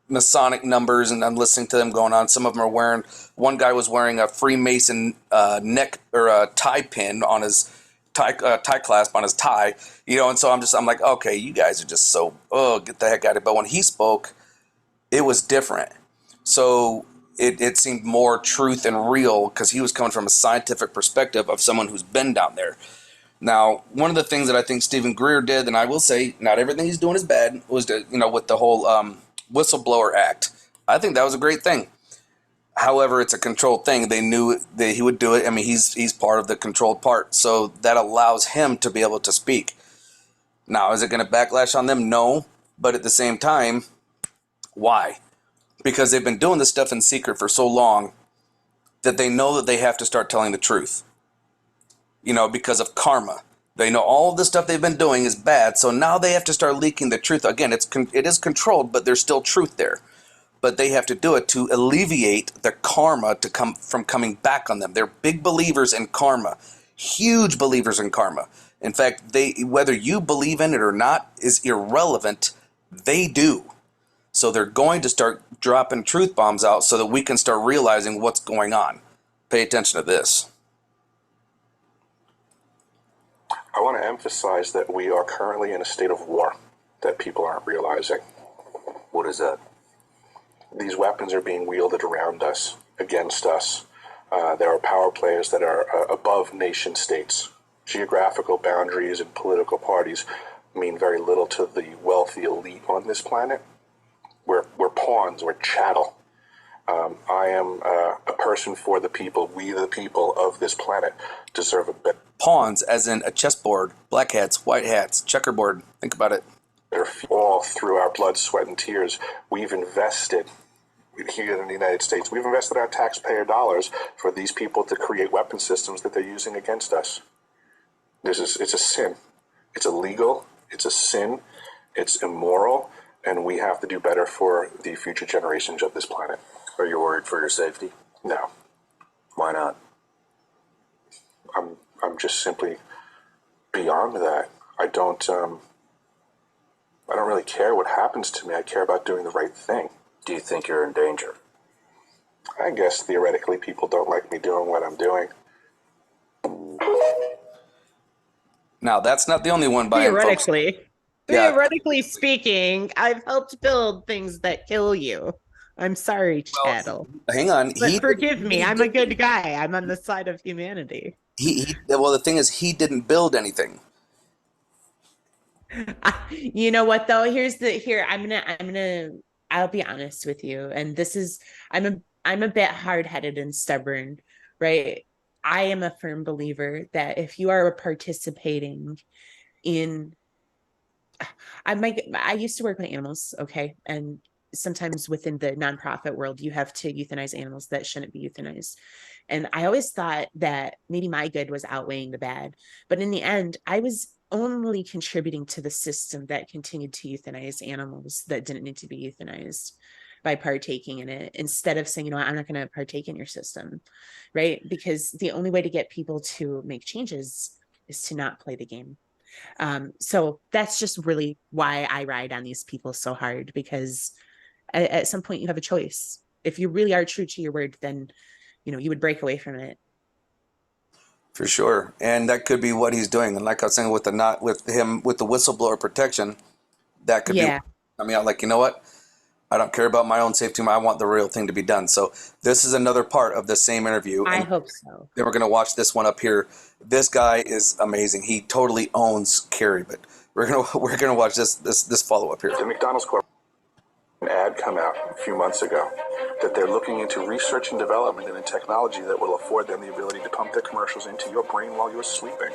Masonic numbers, and I'm listening to them going on. Some of them are wearing, one guy was wearing a Freemason neck or a tie pin on his tie clasp on his tie, and so I'm like, okay, you guys are just so, get the heck out of it. But when he spoke, it was different. So it seemed more truth and real because he was coming from a scientific perspective of someone who's been down there. Now, one of the things that I think Stephen Greer did, and I will say, not everything he's doing is bad, was with the whole whistleblower act. I think that was a great thing. However, it's a controlled thing. They knew that he would do it. I mean, he's part of the controlled part, so that allows him to be able to speak. Now, is it going to backlash on them? No, but at the same time, why? Because they've been doing this stuff in secret for so long that they know that they have to start telling the truth. Because of karma. They know all of the stuff they've been doing is bad, so now they have to start leaking the truth. Again, it is controlled, but there's still truth there. But they have to do it to alleviate the karma to come from coming back on them. They're big believers in karma, huge believers in karma. In fact, whether you believe in it or not is irrelevant. They do. So they're going to start dropping truth bombs out so that we can start realizing what's going on. Pay attention to this. I want to emphasize that we are currently in a state of war that people aren't realizing. What is that? These weapons are being wielded around us, against us. There are power players that are above nation states. Geographical boundaries and political parties mean very little to the wealthy elite on this planet. We're pawns, we're chattel. I am a person for the people. We, the people of this planet, deserve a better. Pawns, as in a chessboard, black hats, white hats, checkerboard. Think about it. All through our blood, sweat, and tears, we've invested here in the United States. We've invested our taxpayer dollars for these people to create weapon systems that they're using against us. It's a sin. It's illegal. It's a sin. It's immoral. And we have to do better for the future generations of this planet. Are you worried for your safety? No. Why not? I'm just simply beyond that. I don't really care what happens to me. I care about doing the right thing. Do you think you're in danger? I guess theoretically people don't like me doing what I'm doing. Now, that's not the only one by Theoretically. folks. Yeah. Theoretically speaking, I've helped build things that kill you. I'm sorry, chattel. Hang on. But forgive me. I'm a good guy. I'm on the side of humanity. Well, the thing is, he didn't build anything. You know what though? I'll be honest with you. And I'm a bit hard-headed and stubborn, right? I am a firm believer that if you are participating in, I used to work with animals, okay? And sometimes within the nonprofit world, you have to euthanize animals that shouldn't be euthanized. And I always thought that maybe my good was outweighing the bad. But in the end, I was only contributing to the system that continued to euthanize animals that didn't need to be euthanized by partaking in it, instead of saying, I'm not going to partake in your system, right? Because the only way to get people to make changes is to not play the game. So that's just really why I ride on these people so hard, because at some point you have a choice. If you really are true to your word, then you would break away from it. For sure. And that could be what he's doing. And like I was saying with the whistleblower protection, that could be, I mean, like, you know what? I don't care about my own safety. I want the real thing to be done. So this is another part of the same interview. I hope so. Then we're going to watch this one up here. This guy is amazing. He totally owns Kerry, but we're going to watch this follow up here. The McDonald's Corporation ad come out a few months ago that they're looking into research and development and a technology that will afford them the ability to pump their commercials into your brain while you're sleeping.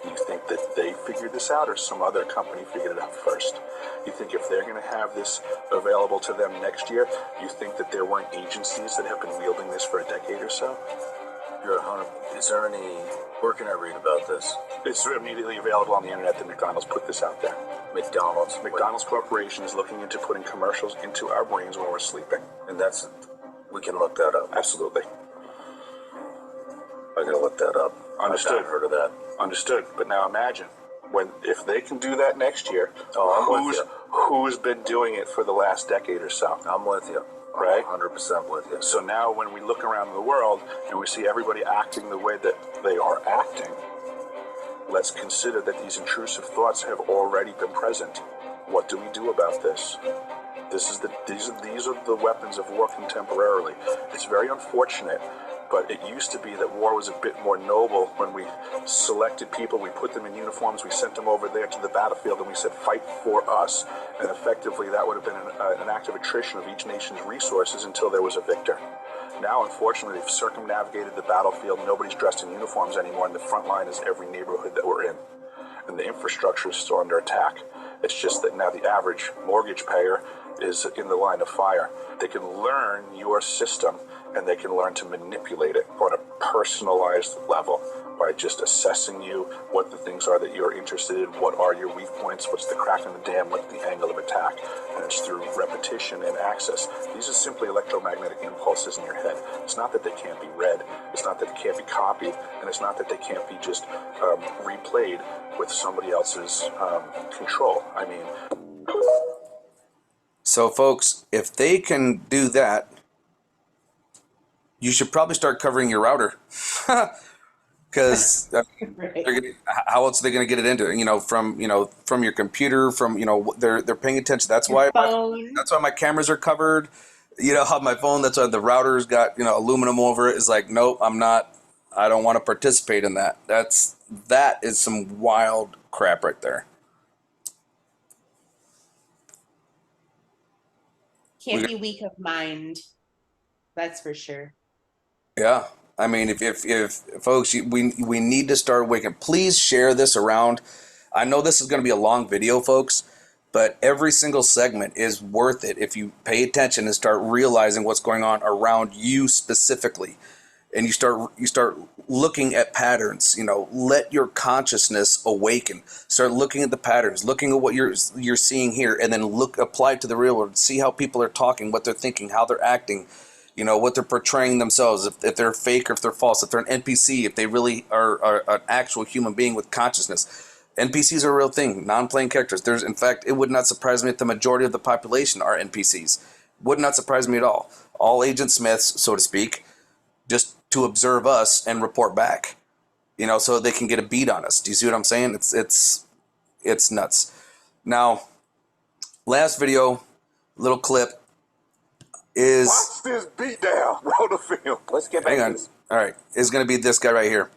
You think that they figured this out, or some other company figured it out first? You think if they're going to have this available to them next year, you think that there weren't agencies that have been wielding this for a decade or so? You're 100. Is there any? Where can I read about this? It's immediately available on the internet that McDonald's put this out there. McDonald's Corporation is looking into putting commercials into our brains when we're sleeping. And we can look that up. Absolutely. I gotta look that up. Understood. I've heard of that. Understood. But now imagine if they can do that next year. Who's been doing it for the last decade or so? I'm with you. Right? 100% with you. So now when we look around the world and we see everybody acting the way that they are acting, let's consider that these intrusive thoughts have already been present. What do we do about this? These are the weapons of war contemporarily. It's very unfortunate, but it used to be that war was a bit more noble when we selected people, we put them in uniforms, we sent them over there to the battlefield, and we said, fight for us. And effectively, that would have been an act of attrition of each nation's resources until there was a victor. Now, unfortunately, they've circumnavigated the battlefield. Nobody's dressed in uniforms anymore, and the front line is every neighborhood that we're in. And the infrastructure is still under attack. It's just that now the average mortgage payer is in the line of fire. They can learn your system, and they can learn to manipulate it on a personalized level by just assessing you, what the things are that you're interested in, what are your weak points, what's the crack in the dam, what's the angle of attack. And it's through repetition and access. These are simply electromagnetic impulses in your head. It's not that they can't be read, it's not that they can't be copied, and it's not that they can't be just replayed with somebody else's control. I mean... So, folks, if they can do that, you should probably start covering your router. Because how else are they going to get it into? From your computer, they're paying attention. That's why my cameras are covered. How my phone. That's why the router's got aluminum over it. Is like, nope, I'm not. I don't want to participate in that. That is some wild crap right there. Can't be weak of mind. That's for sure. Yeah. I mean, if folks, we need to start waking. Please share this around. I know this is going to be a long video, folks, but every single segment is worth it if you pay attention and start realizing what's going on around you specifically, and you start looking at patterns. Let your consciousness awaken. Start looking at the patterns, looking at what you're seeing here, and then apply it to the real world. See how people are talking, what they're thinking, how they're acting. What they're portraying themselves, if they're fake or if they're false, if they're an NPC, if they really are an actual human being with consciousness. NPCs are a real thing, non-playing characters. In fact, it would not surprise me if the majority of the population are NPCs. Would not surprise me at all. All Agent Smiths, so to speak, just to observe us and report back, so they can get a beat on us. Do you see what I'm saying? It's nuts. Now, last video, little clip, is... Watch this beat down. Roll the film. Let's get back to this. All right. It's going to be this guy right here.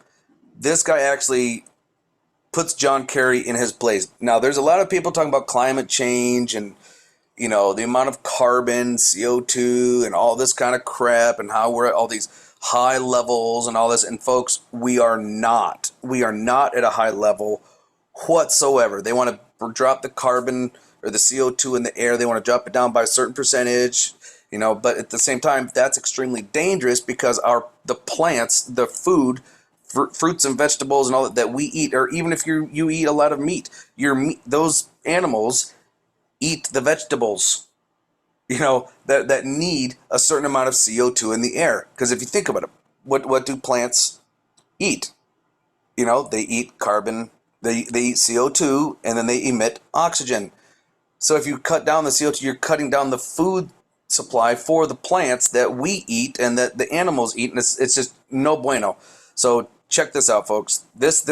This guy actually puts John Kerry in his place. Now, there's a lot of people talking about climate change and, the amount of carbon, CO2, and all this kind of crap, and how we're at all these high levels and all this. And, folks, we are not. We are not at a high level whatsoever. They want to drop the carbon or the CO2 in the air. They want to drop it down by a certain percentage. But at the same time, that's extremely dangerous because the plants, the food, fruits and vegetables and all that we eat, or even if you eat a lot of meat, those animals eat the vegetables, that need a certain amount of CO2 in the air. Because if you think about it, what do plants eat? They eat carbon, they eat CO2, and then they emit oxygen. So if you cut down the CO2, you're cutting down the food supply for the plants that we eat and that the animals eat, and it's just no bueno. So check this out, folks. This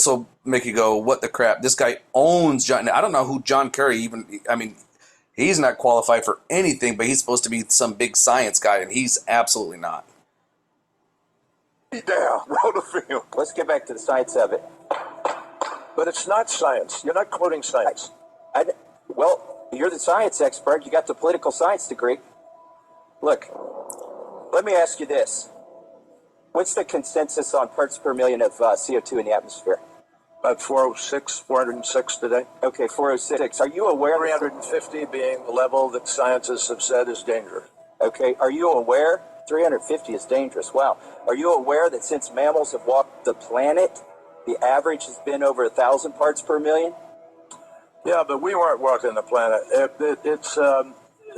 will make you go, what the crap? This guy owns John. I don't know who John Kerry even. I mean, he's not qualified for anything, but he's supposed to be some big science guy, and he's absolutely not. Down. Roll the film. Let's get back to the science of it. But it's not science. You're not quoting science. Well, you're the science expert. You got the political science degree. Look, let me ask you this. What's the consensus on parts per million of CO2 in the atmosphere? About 406 today. Okay, 406. Are you aware? 350 being the level that scientists have said is dangerous. Okay, are you aware? 350 is dangerous. Wow. Are you aware that since mammals have walked the planet, the average has been over 1,000 parts per million? Yeah, but we weren't walking the planet.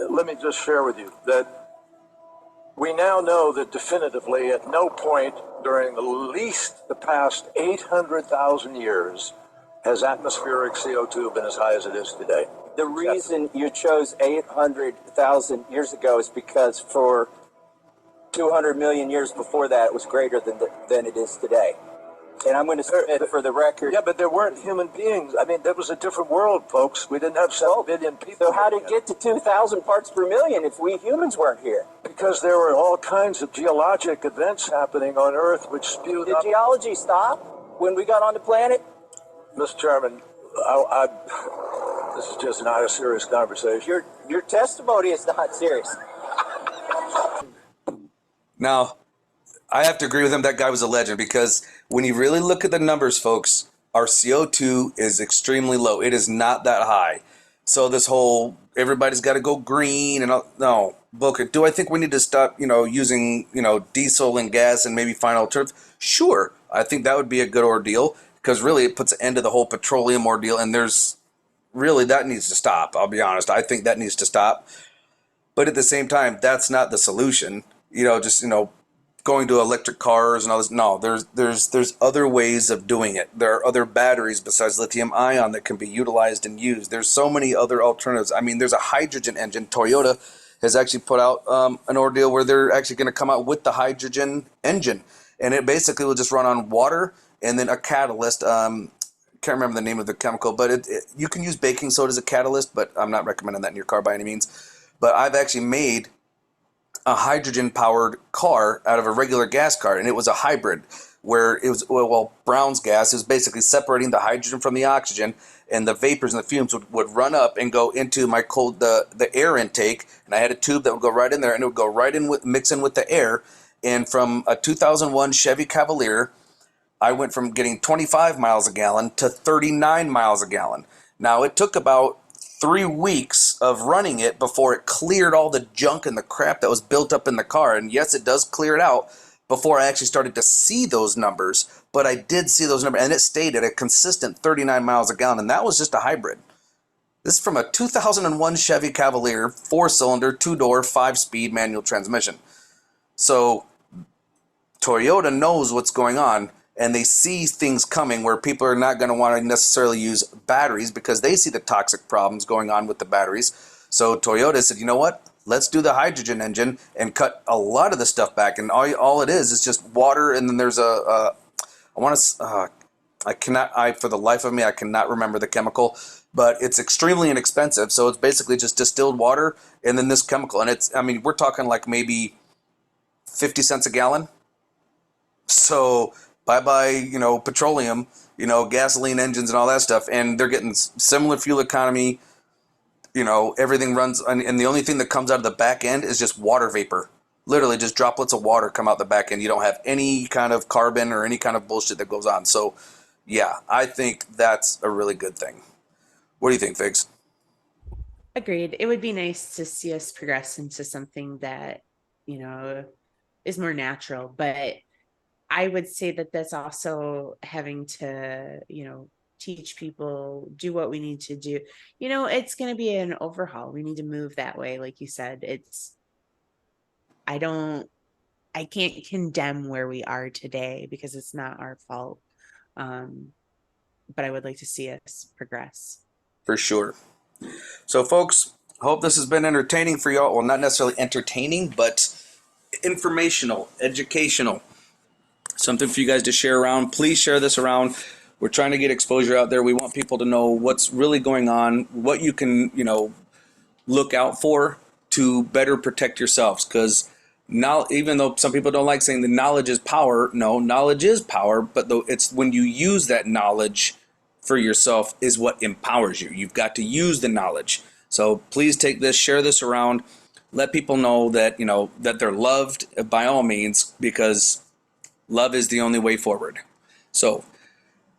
Let me just share with you that We now know that definitively at no point during the past 800,000 years has atmospheric CO2 been as high as it is today. The reason you chose 800,000 years ago is because for 200 million years before that, it was greater than it is today. And I'm going to submit for the record. Yeah, but there weren't human beings. I mean, that was a different world, folks. We didn't have 7 billion people. So how did it get to 2,000 parts per million if we humans weren't here? Because there were all kinds of geologic events happening on Earth which spewed up. Did geology stop when we got on the planet? Mr. Chairman, this is just not a serious conversation. Your testimony is not serious. Now, I have to agree with him. That guy was a legend, because when you really look at the numbers, folks, our CO2 is extremely low. It is not that high. So this whole everybody's got to go green and all, no, Booker. Do I think we need to stop, using, diesel and gas and maybe find alternatives? Sure, I think that would be a good ordeal, because really it puts an end to the whole petroleum ordeal, and there's really that needs to stop. I'll be honest. I think that needs to stop. But at the same time, that's not the solution. Going to electric cars and all this. No, there's other ways of doing it. There are other batteries besides lithium ion that can be utilized and used. There's so many other alternatives. I mean, there's a hydrogen engine. Toyota has actually put out an ordeal where they're actually going to come out with the hydrogen engine, and it basically will just run on water and then a catalyst. Can't remember the name of the chemical, but you can use baking soda as a catalyst, but I'm not recommending that in your car by any means. But I've actually made a hydrogen-powered car out of a regular gas car, and it was a hybrid where it was, Brown's gas is basically separating the hydrogen from the oxygen, and the vapors and the fumes would run up and go into my the air intake, and I had a tube that would go right in there, and it would go right in mix in with the air. And from a 2001 Chevy Cavalier, I went from getting 25 miles a gallon to 39 miles a gallon. Now, it took about 3 weeks of running it before it cleared all the junk and the crap that was built up in the car. And yes, it does clear it out before I actually started to see those numbers. But I did see those numbers, and it stayed at a consistent 39 miles a gallon. And that was just a hybrid. This is from a 2001 Chevy Cavalier, 4-cylinder, 2-door, 5-speed manual transmission. So Toyota knows what's going on, and they see things coming where people are not going to want to necessarily use batteries because they see the toxic problems going on with the batteries. So Toyota said, you know what? Let's do the hydrogen engine and cut a lot of the stuff back. And all it is just water, and then there's for the life of me, I cannot remember the chemical, but it's extremely inexpensive. So it's basically just distilled water and then this chemical. And we're talking like maybe 50 cents a gallon. So bye-bye, petroleum, gasoline engines and all that stuff. And they're getting similar fuel economy. Everything runs, and the only thing that comes out of the back end is just water vapor. Literally just droplets of water come out the back end. You don't have any kind of carbon or any kind of bullshit that goes on. So, yeah, I think that's a really good thing. What do you think, Figs? Agreed. It would be nice to see us progress into something that, is more natural. But I would say that that's also having to, teach people, do what we need to do. It's going to be an overhaul. We need to move that way. Like you said, I can't condemn where we are today because it's not our fault. But I would like to see us progress. For sure. So folks, hope this has been entertaining for y'all. Well, not necessarily entertaining, but informational, educational. Something for you guys to share around. Please share this around. We're trying to get exposure out there. We want people to know what's really going on, what you can, look out for to better protect yourselves. Because now, even though some people don't like saying the knowledge is power, no, knowledge is power, but it's when you use that knowledge for yourself is what empowers you. You've got to use the knowledge. So please take this, share this around, let people know that, that they're loved by all means, because love is the only way forward. So,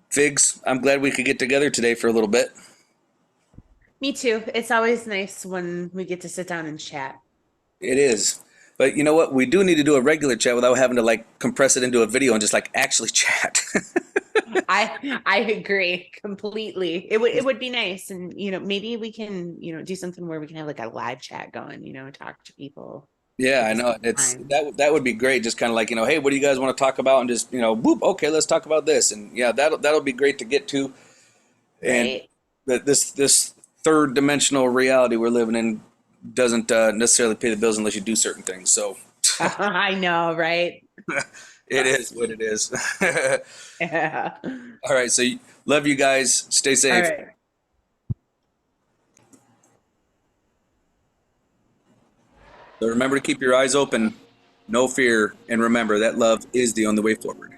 Figs, I'm glad we could get together today for a little bit. Me too. It's always nice when we get to sit down and chat. It is. But you know what? We do need to do a regular chat without having to compress it into a video and just actually chat. I agree completely. It would be nice. And, maybe we can, do something where we can have a live chat going, talk to people. Yeah, I know. It's that would be great. Just kind of like, hey, what do you guys want to talk about? And just, whoop, okay, let's talk about this. And yeah, that'll be great to get to. And Right. that this third dimensional reality we're living in doesn't necessarily pay the bills unless you do certain things. So I know, right? it is what it is. Yeah. All right, so love you guys. Stay All safe. right. So remember to keep your eyes open, no fear, and remember that love is the only way forward.